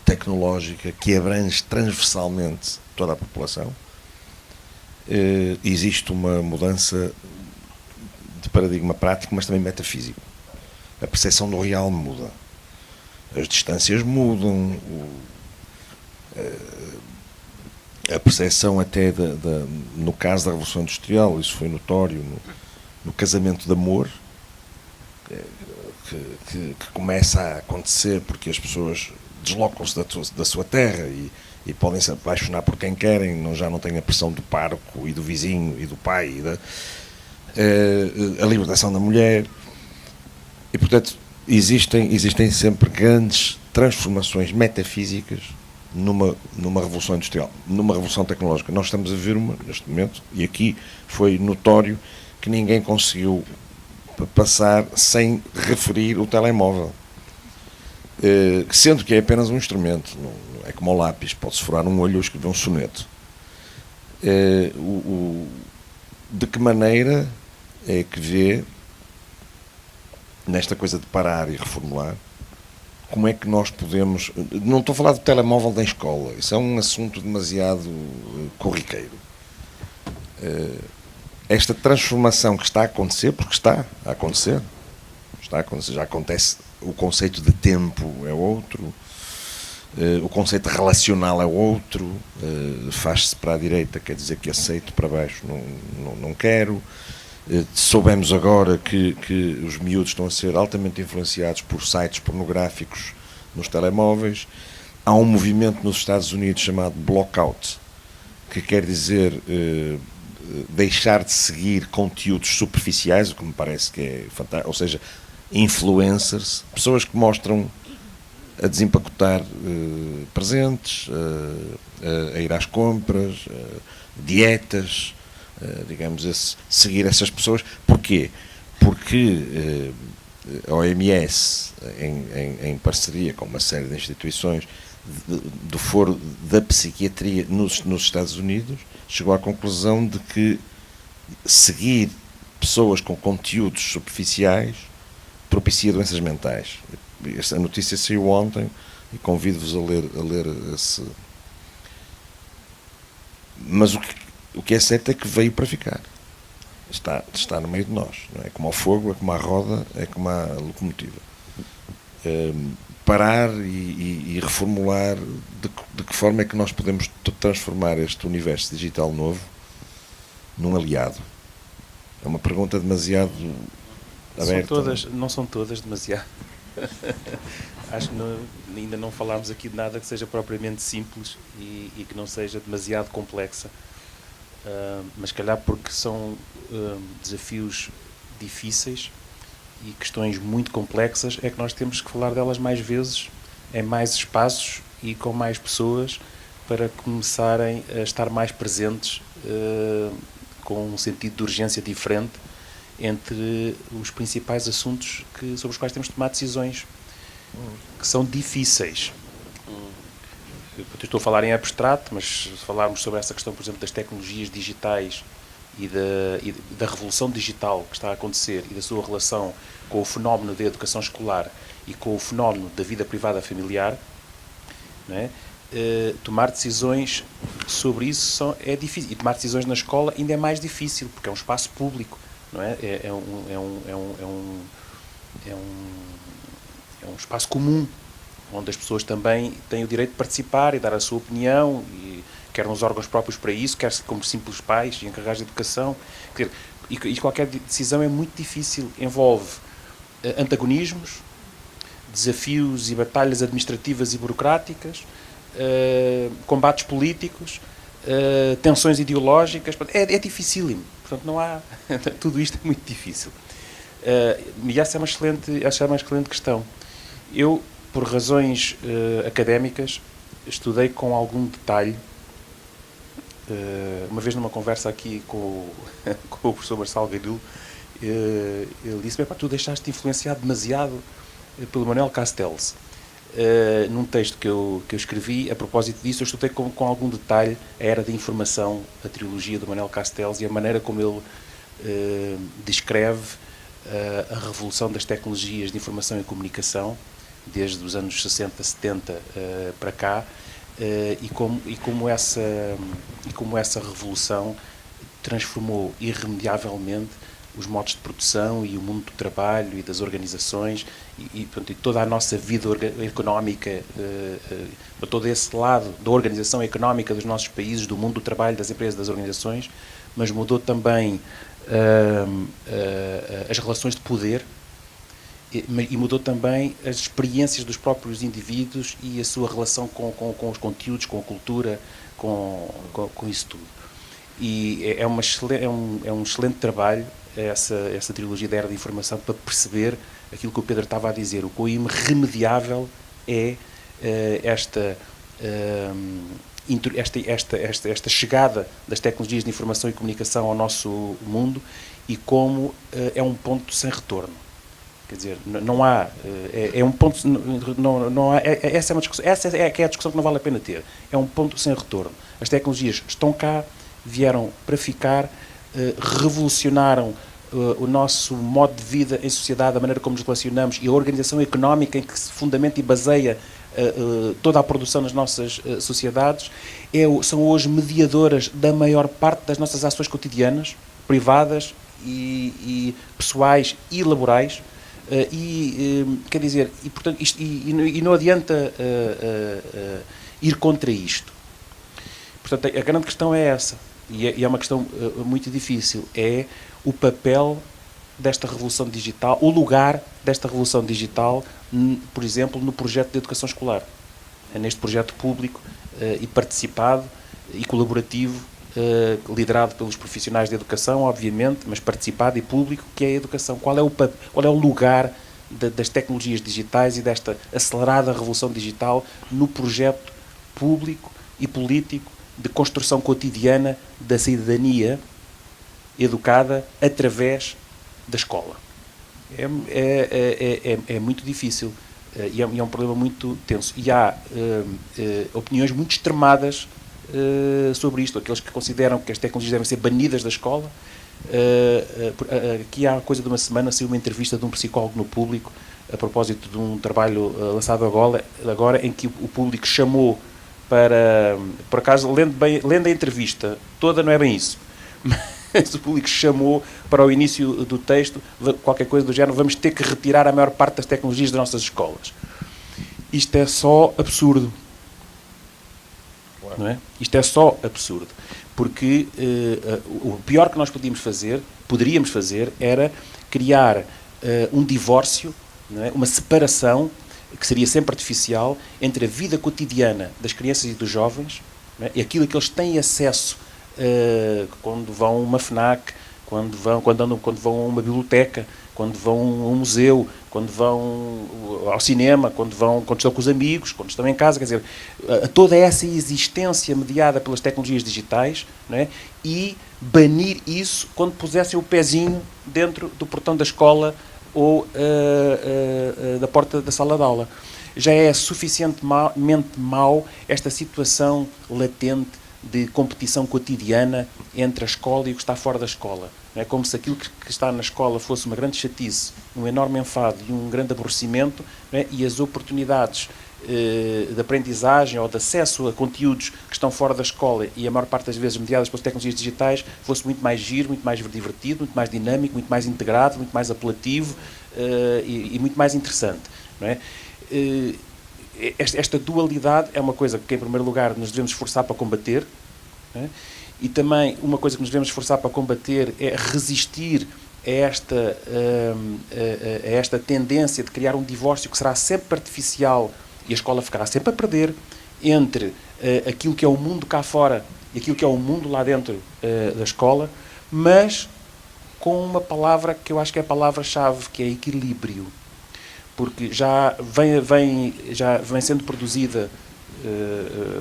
tecnológica que abrange transversalmente toda a população, existe uma mudança de paradigma prático, mas também metafísico. A percepção do real muda, as distâncias mudam, a percepção até no caso da Revolução Industrial, isso foi notório no casamento de amor que começa a acontecer porque as pessoas deslocam-se da sua terra e podem se apaixonar por quem querem, já não têm a pressão do parco e do vizinho e do pai a libertação da mulher. E, portanto, existem sempre grandes transformações metafísicas numa revolução industrial, numa revolução tecnológica. Nós estamos a ver uma, neste momento, e aqui foi notório que ninguém conseguiu passar sem referir o telemóvel. Sendo que é apenas um instrumento, não é como o lápis, pode-se furar um olho ou escrever um soneto. De que maneira é que vê, nesta coisa de parar e reformular, como é que nós podemos... Não estou a falar do telemóvel da escola, isso é um assunto demasiado corriqueiro. Esta transformação que está a acontecer, porque está a acontecer, já acontece. O conceito de tempo é outro, o conceito relacional é outro, faz-se para a direita, quer dizer que aceito, para baixo não quero. Soubemos agora que os miúdos estão a ser altamente influenciados por sites pornográficos nos telemóveis. Há um movimento nos Estados Unidos chamado Blockout, que quer dizer deixar de seguir conteúdos superficiais, o que me parece que é fantástico, ou seja, influencers, pessoas que mostram a desempacotar presentes, a ir às compras, dietas, digamos, seguir essas pessoas. Porquê? Porque a OMS, em parceria com uma série de instituições do Foro da Psiquiatria nos Estados Unidos, chegou à conclusão de que seguir pessoas com conteúdos superficiais propicia doenças mentais. Esta notícia saiu ontem e convido-vos a ler esse. Mas o que é certo é que veio para ficar. Está no meio de nós. Não é como ao fogo, é como à roda, é como à locomotiva. Parar e reformular de que forma é que nós podemos transformar este universo digital novo num aliado. É uma pergunta demasiado aberta. Não são todas demasiado. Acho que ainda não falámos aqui de nada que seja propriamente simples e que não seja demasiado complexa. Mas calhar porque são desafios difíceis e questões muito complexas, é que nós temos que falar delas mais vezes, em mais espaços e com mais pessoas, para começarem a estar mais presentes, com um sentido de urgência diferente entre os principais assuntos sobre os quais temos de tomar decisões que são difíceis. Eu estou a falar em abstrato, mas se falarmos sobre essa questão, por exemplo, das tecnologias digitais e da revolução digital que está a acontecer e da sua relação com o fenómeno da educação escolar e com o fenómeno da vida privada familiar, não é? Tomar decisões sobre isso é difícil. E tomar decisões na escola ainda é mais difícil, porque é um espaço público, não é? É um espaço comum, onde as pessoas também têm o direito de participar e dar a sua opinião, e quer nos órgãos próprios para isso, quer como simples pais e encarregados de educação. Quer dizer, e qualquer decisão é muito difícil, envolve antagonismos, desafios e batalhas administrativas e burocráticas, combates políticos, tensões ideológicas. É dificílimo. Portanto, não há... Tudo isto é muito difícil. E essa é uma excelente questão. Eu, por razões académicas, estudei com algum detalhe. Uma vez numa conversa aqui com o professor Marçal Gadul, ele disse: tu deixaste-te influenciar demasiado pelo Manuel Castells. Num texto que eu escrevi, a propósito disso, eu estudei com algum detalhe a Era da Informação, a trilogia do Manuel Castells, e a maneira como ele descreve a revolução das tecnologias de informação e comunicação, desde os anos 60, 70 para cá, e como essa revolução transformou irremediavelmente os modos de produção e o mundo do trabalho e das organizações e toda a nossa vida económica, todo esse lado da organização económica dos nossos países, do mundo do trabalho, das empresas, das organizações, mas mudou também as relações de poder e mudou também as experiências dos próprios indivíduos e a sua relação com os conteúdos, com a cultura, com isso tudo. E é um excelente trabalho essa trilogia da Era da Informação para perceber aquilo que o Pedro estava a dizer, o quão irremediável é esta chegada das tecnologias de informação e comunicação ao nosso mundo e como é um ponto sem retorno. Quer dizer, não há... É um ponto... Não há, essa é uma discussão, essa é a discussão que não vale a pena ter. É um ponto sem retorno. As tecnologias estão cá, vieram para ficar, revolucionaram o nosso modo de vida em sociedade, a maneira como nos relacionamos e a organização económica em que se fundamenta e baseia toda a produção nas nossas sociedades, são hoje mediadoras da maior parte das nossas ações cotidianas, privadas e pessoais e laborais, quer dizer, e portanto e não adianta ir contra isto. Portanto, a grande questão é essa, e é uma questão muito difícil, é o papel desta revolução digital, o lugar desta revolução digital, por exemplo, no projeto de educação escolar. É neste projeto público e participado e colaborativo, liderado pelos profissionais de educação, obviamente, mas participado e público, que é a educação. Qual é o lugar das tecnologias digitais e desta acelerada revolução digital no projeto público e político de construção cotidiana da cidadania educada através da escola. É muito difícil e é um problema muito tenso. E há opiniões muito extremadas sobre isto. Aqueles que consideram que as tecnologias devem ser banidas da escola. Aqui há coisa de uma semana saiu uma entrevista de um psicólogo no Público a propósito de um trabalho lançado agora em que o Público chamou para, por acaso, lendo a entrevista toda, não é bem isso, mas o Público chamou para o início do texto qualquer coisa do género: vamos ter que retirar a maior parte das tecnologias das nossas escolas. Isto é só absurdo. Não é? Isto é só absurdo. Porque o pior que nós poderíamos fazer, era criar um divórcio, não é? Uma separação, que seria sempre artificial, entre a vida cotidiana das crianças e dos jovens, não é? E aquilo a que eles têm acesso quando vão a uma FNAC, quando vão a uma biblioteca, quando vão a um museu, quando vão ao cinema, quando estão com os amigos, quando estão em casa, quer dizer, toda essa existência mediada pelas tecnologias digitais, não é? E banir isso quando pusessem o pezinho dentro do portão da escola ou da porta da sala de aula. Já é suficientemente mau esta situação latente de competição cotidiana entre a escola e o que está fora da escola. É como se aquilo que está na escola fosse uma grande chatice, um enorme enfado e um grande aborrecimento, é? E as oportunidades de aprendizagem ou de acesso a conteúdos que estão fora da escola e a maior parte das vezes mediadas pelas tecnologias digitais fosse muito mais giro, muito mais divertido, muito mais dinâmico, muito mais integrado, muito mais apelativo e muito mais interessante. Não é? Esta dualidade é uma coisa que, em primeiro lugar, nos devemos esforçar para combater, não é? E também uma coisa que nos devemos esforçar para combater é resistir a esta tendência de criar um divórcio que será sempre artificial e a escola ficará sempre a perder entre aquilo que é o mundo cá fora e aquilo que é o mundo lá dentro da escola, mas com uma palavra que eu acho que é a palavra-chave, que é equilíbrio. Porque já vem sendo produzida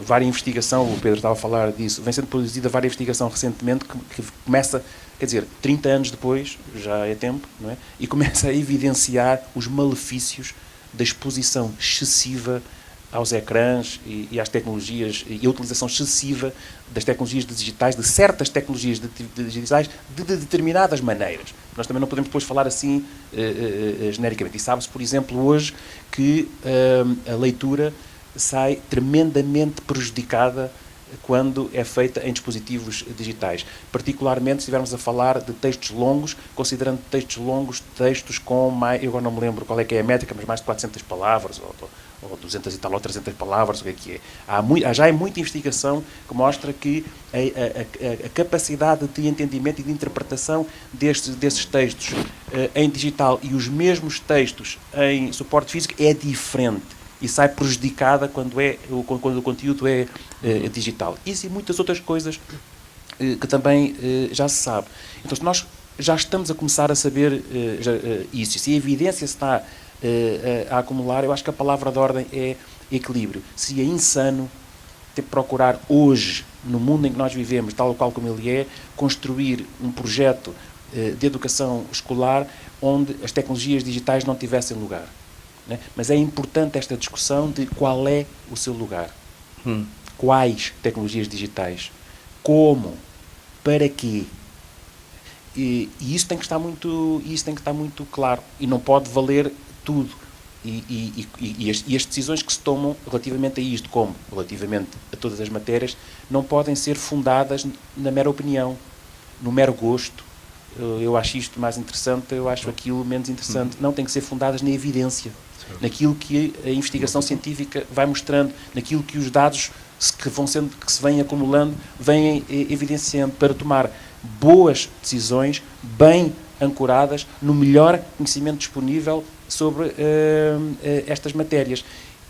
várias investigação, o Pedro estava a falar disso, vem sendo produzida várias investigação recentemente que começa, quer dizer, 30 anos depois, já é tempo, não é? E começa a evidenciar os malefícios da exposição excessiva aos ecrãs e às tecnologias, e a utilização excessiva das tecnologias digitais, de certas tecnologias digitais, de determinadas maneiras. Nós também não podemos depois falar assim genericamente. E sabe-se, por exemplo, hoje que a leitura sai tremendamente prejudicada quando é feita em dispositivos digitais. Particularmente se estivermos a falar de textos longos, considerando textos longos, textos com mais, eu agora não me lembro qual é que é a métrica, mas mais de 400 palavras, ou 200 e tal, ou 300 palavras, o que é. Já há muita investigação que mostra que a capacidade de entendimento e de interpretação desses textos em digital e os mesmos textos em suporte físico é diferente e sai prejudicada quando o conteúdo é digital. Isso e muitas outras coisas que também já se sabe. Então, se nós já estamos a começar a saber isso, se a evidência está a acumular, eu acho que a palavra de ordem é equilíbrio. Se é insano ter que procurar hoje, no mundo em que nós vivemos, tal ou qual como ele é, construir um projeto de educação escolar onde as tecnologias digitais não tivessem lugar. Né? Mas é importante esta discussão de qual é o seu lugar. Quais tecnologias digitais? Como? Para quê? E isso tem que estar muito claro. E não pode valer tudo. E as decisões que se tomam relativamente a isto, como relativamente a todas as matérias, não podem ser fundadas na mera opinião, no mero gosto. Eu acho isto mais interessante, eu acho aquilo menos interessante. Não, tem que ser fundadas na evidência, naquilo que a investigação científica vai mostrando, naquilo que os dados que se vêm acumulando, vêm evidenciando, para tomar boas decisões, bem ancoradas no melhor conhecimento disponível sobre estas matérias.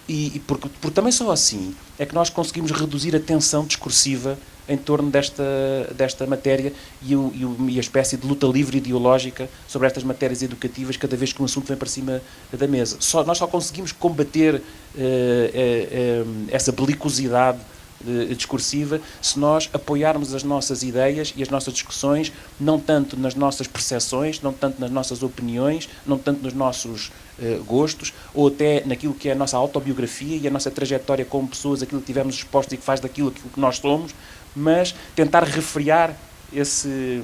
E porque também só assim é que nós conseguimos reduzir a tensão discursiva em torno desta matéria e a espécie de luta livre ideológica sobre estas matérias educativas cada vez que um assunto vem para cima da mesa. Nós só conseguimos combater essa belicosidade discursiva se nós apoiarmos as nossas ideias e as nossas discussões não tanto nas nossas percepções, não tanto nas nossas opiniões, não tanto nos nossos gostos, ou até naquilo que é a nossa autobiografia e a nossa trajetória como pessoas, aquilo que tivemos expostos e que faz daquilo aquilo que nós somos, mas tentar refrear esse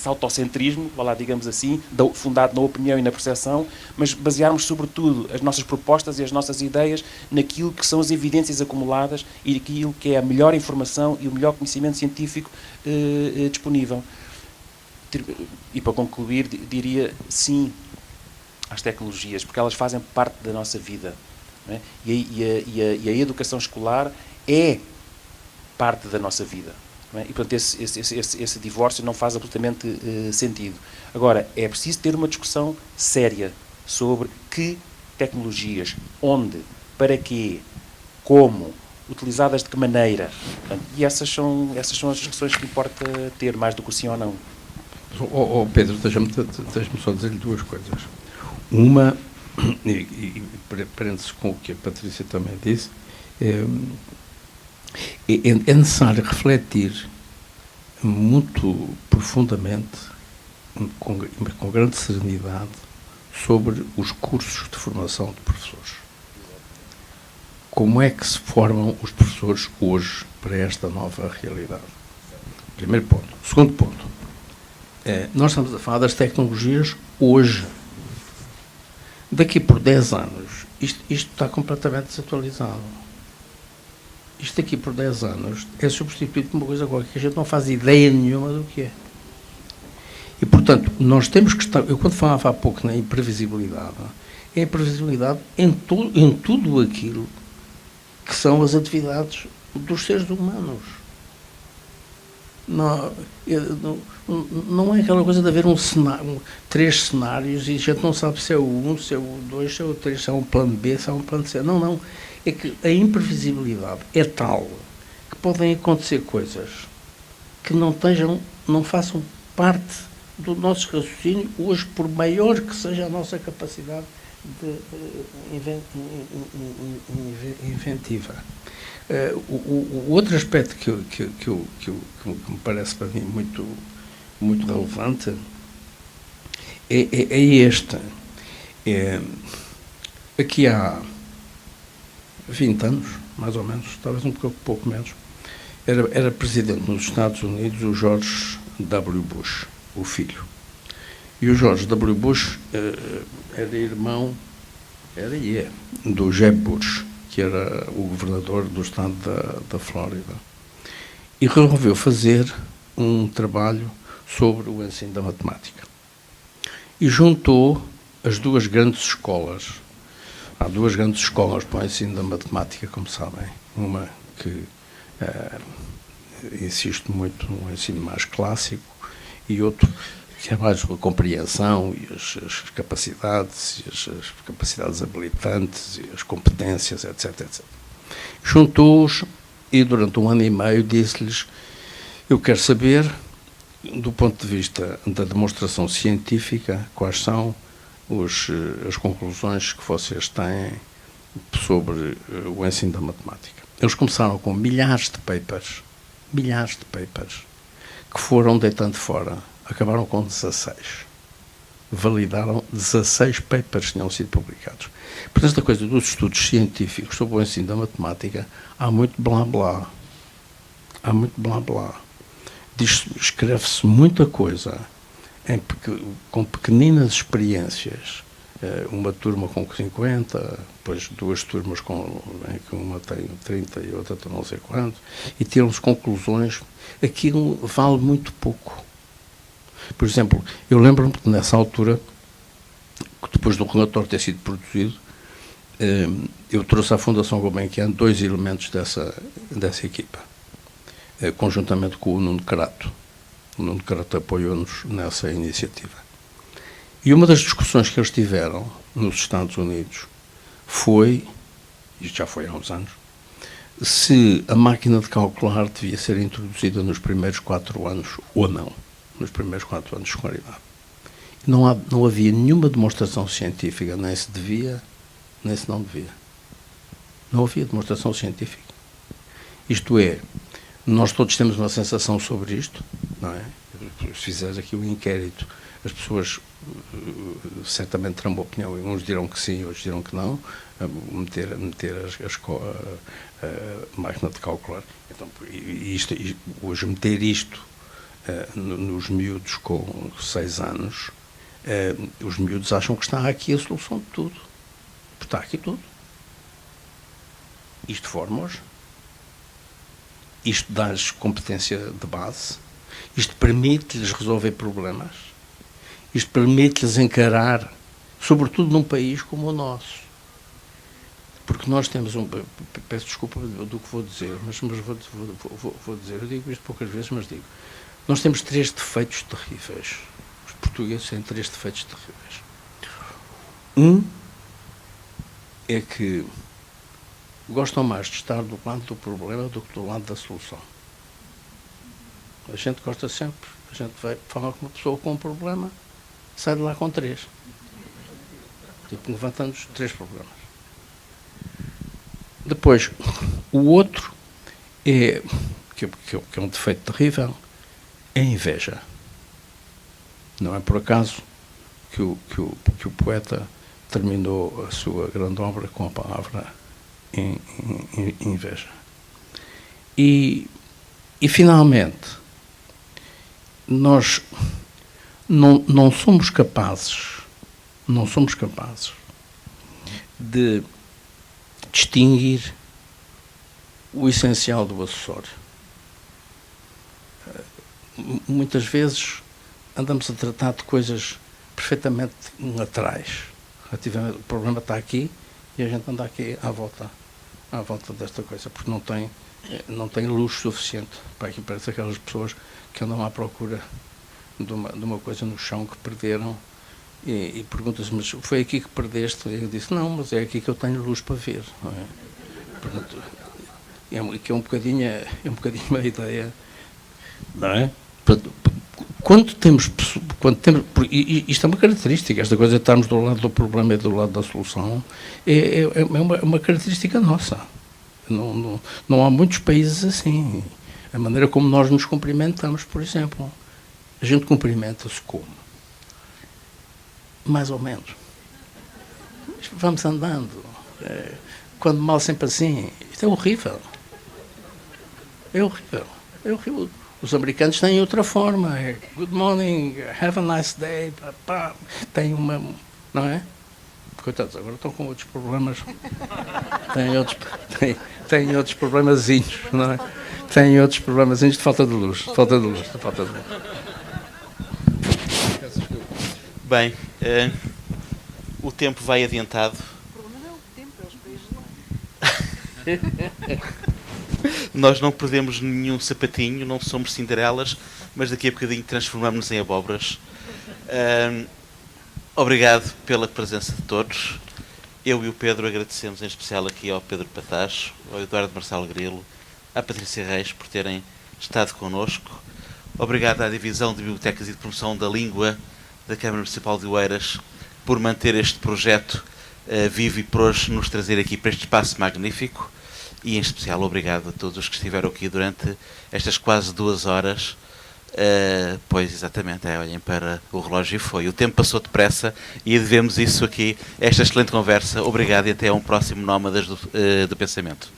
autocentrismo, vá lá, digamos assim, fundado na opinião e na percepção, mas basearmos sobretudo as nossas propostas e as nossas ideias naquilo que são as evidências acumuladas e aquilo que é a melhor informação e o melhor conhecimento científico disponível. E para concluir, diria sim às tecnologias, porque elas fazem parte da nossa vida, não é? E a educação escolar é parte da nossa vida. E, portanto, esse divórcio não faz absolutamente sentido. Agora, é preciso ter uma discussão séria sobre que tecnologias, onde, para quê, como, utilizadas de que maneira. Portanto, e essas são as discussões que importa ter, mais do que o sim ou não. Pedro, deixa-me só dizer-lhe duas coisas. Uma, e prende-se com o que a Patrícia também disse, é necessário refletir muito profundamente, com grande serenidade, sobre os cursos de formação de professores. Como é que se formam os professores hoje para esta nova realidade? Primeiro ponto. Segundo ponto. Nós estamos a falar das tecnologias hoje. Daqui por 10 anos, isto está completamente desatualizado. Isto aqui por 10 anos é substituído por uma coisa qualquer que a gente não faz ideia nenhuma do que é. E, portanto, nós temos que estar... Eu, quando falava há pouco na imprevisibilidade, é a imprevisibilidade em tudo aquilo que são as atividades dos seres humanos. Não é aquela coisa de haver três cenários e a gente não sabe se é o 1, se é o 2, se é o 3, se é um plano B, se é um plano C. Não. É que a imprevisibilidade é tal que podem acontecer coisas que não façam parte do nosso raciocínio hoje, por maior que seja a nossa capacidade de inventiva. O outro aspecto que me parece para mim muito relevante é este. Aqui há 20 anos, mais ou menos, talvez um pouco menos, era presidente nos Estados Unidos o George W. Bush, o filho. E o George W. Bush era irmão, do Jeb Bush, que era o governador do estado da Flórida. E resolveu fazer um trabalho sobre o ensino da matemática. E juntou as duas grandes escolas. Há duas grandes escolas para o ensino da matemática, como sabem. Uma que insiste muito no ensino mais clássico e outro que é mais a compreensão e as capacidades, e as capacidades habilitantes e as competências, etc. Juntou-os e durante 1 ano e meio disse-lhes: eu quero saber, do ponto de vista da demonstração científica, quais são as conclusões que vocês têm sobre o ensino da matemática. Eles começaram com milhares de papers, que foram deitando fora. Acabaram com 16. Validaram 16 papers que tinham sido publicados. Portanto, esta coisa dos estudos científicos sobre o ensino da matemática, há muito blá-blá. Escreve-se muita coisa com pequeninas experiências. Uma turma com 50, depois 2 turmas em que uma tem 30 e outra tem não sei quanto, e tiram-se conclusões. Aquilo vale muito pouco. Por exemplo, eu lembro-me que nessa altura, depois do relatório ter sido produzido, eu trouxe à Fundação Gulbenkian 2 elementos dessa equipa, conjuntamente com o Nuno Crato. O Nuno Crato apoiou-nos nessa iniciativa. E uma das discussões que eles tiveram nos Estados Unidos foi, isto já foi há uns anos, se a máquina de calcular devia ser introduzida nos primeiros 4 anos ou não. Nos primeiros 4 anos de escolaridade. Não havia nenhuma demonstração científica, nem se devia, nem se não devia. Não havia demonstração científica. Isto é, nós todos temos uma sensação sobre isto, não é? Se fizeres aqui um inquérito, as pessoas certamente terão uma opinião, uns dirão que sim, outros dirão que não, meter a máquina de calcular. Então, hoje meter isto nos miúdos com 6 anos, os miúdos acham que está aqui a solução de tudo. Está aqui tudo. Isto forma-os, isto dá-lhes competência de base, isto permite-lhes resolver problemas, isto permite-lhes encarar, sobretudo num país como o nosso. Porque nós temos peço desculpa do que vou dizer, mas vou dizer, eu digo isto poucas vezes, mas digo, nós temos 3 defeitos terríveis. Os portugueses têm 3 defeitos terríveis. Um é que gostam mais de estar do lado do problema do que do lado da solução. A gente gosta sempre, a gente vai falar com uma pessoa com um problema, sai de lá com 3. Tipo, levantando-nos 3 problemas. Depois, o outro que é um defeito terrível, é a inveja. Não é por acaso que o poeta terminou a sua grande obra com a palavra inveja. E finalmente, nós não somos capazes de distinguir o essencial do acessório. Muitas vezes andamos a tratar de coisas perfeitamente laterais. O problema está aqui e a gente anda aqui à volta desta coisa, porque não tem luz suficiente para aqui. Parece aquelas pessoas que andam à procura de uma coisa no chão que perderam e perguntam-se, mas foi aqui que perdeste? E eu disse, não, mas é aqui que eu tenho luz para ver. Não é? Portanto, é um bocadinho a ideia, não é? Quando temos, isto é uma característica, esta coisa de estarmos do lado do problema e do lado da solução, é uma característica nossa. Não há muitos países assim. A maneira como nós nos cumprimentamos, por exemplo. A gente cumprimenta-se como? Mais ou menos. Vamos andando. Quando mal sempre assim. Isto é horrível. É horrível. Os americanos têm outra forma. Good morning, have a nice day. Tem uma... Não é? Coitados, agora estão com outros problemas. Têm outros problemazinhos, não é? Têm outros problemazinhos de falta de luz. Bem, o tempo vai adiantado. O problema não é o tempo, é os países lá. Nós não perdemos nenhum sapatinho, não somos Cinderelas, mas daqui a bocadinho transformamos-nos em abóboras. Obrigado pela presença de todos. Eu e o Pedro agradecemos em especial aqui ao Pedro Patacho, ao Eduardo Marçal Grilo, à Patrícia Reis por terem estado connosco. Obrigado à Divisão de Bibliotecas e de Promoção da Língua da Câmara Municipal de Oeiras por manter este projeto vivo e por hoje nos trazer aqui para este espaço magnífico. E em especial obrigado a todos os que estiveram aqui durante estas quase 2 horas. Pois exatamente, olhem para o relógio e foi. O tempo passou depressa e devemos isso aqui, esta excelente conversa. Obrigado e até a um próximo Nómadas do Pensamento.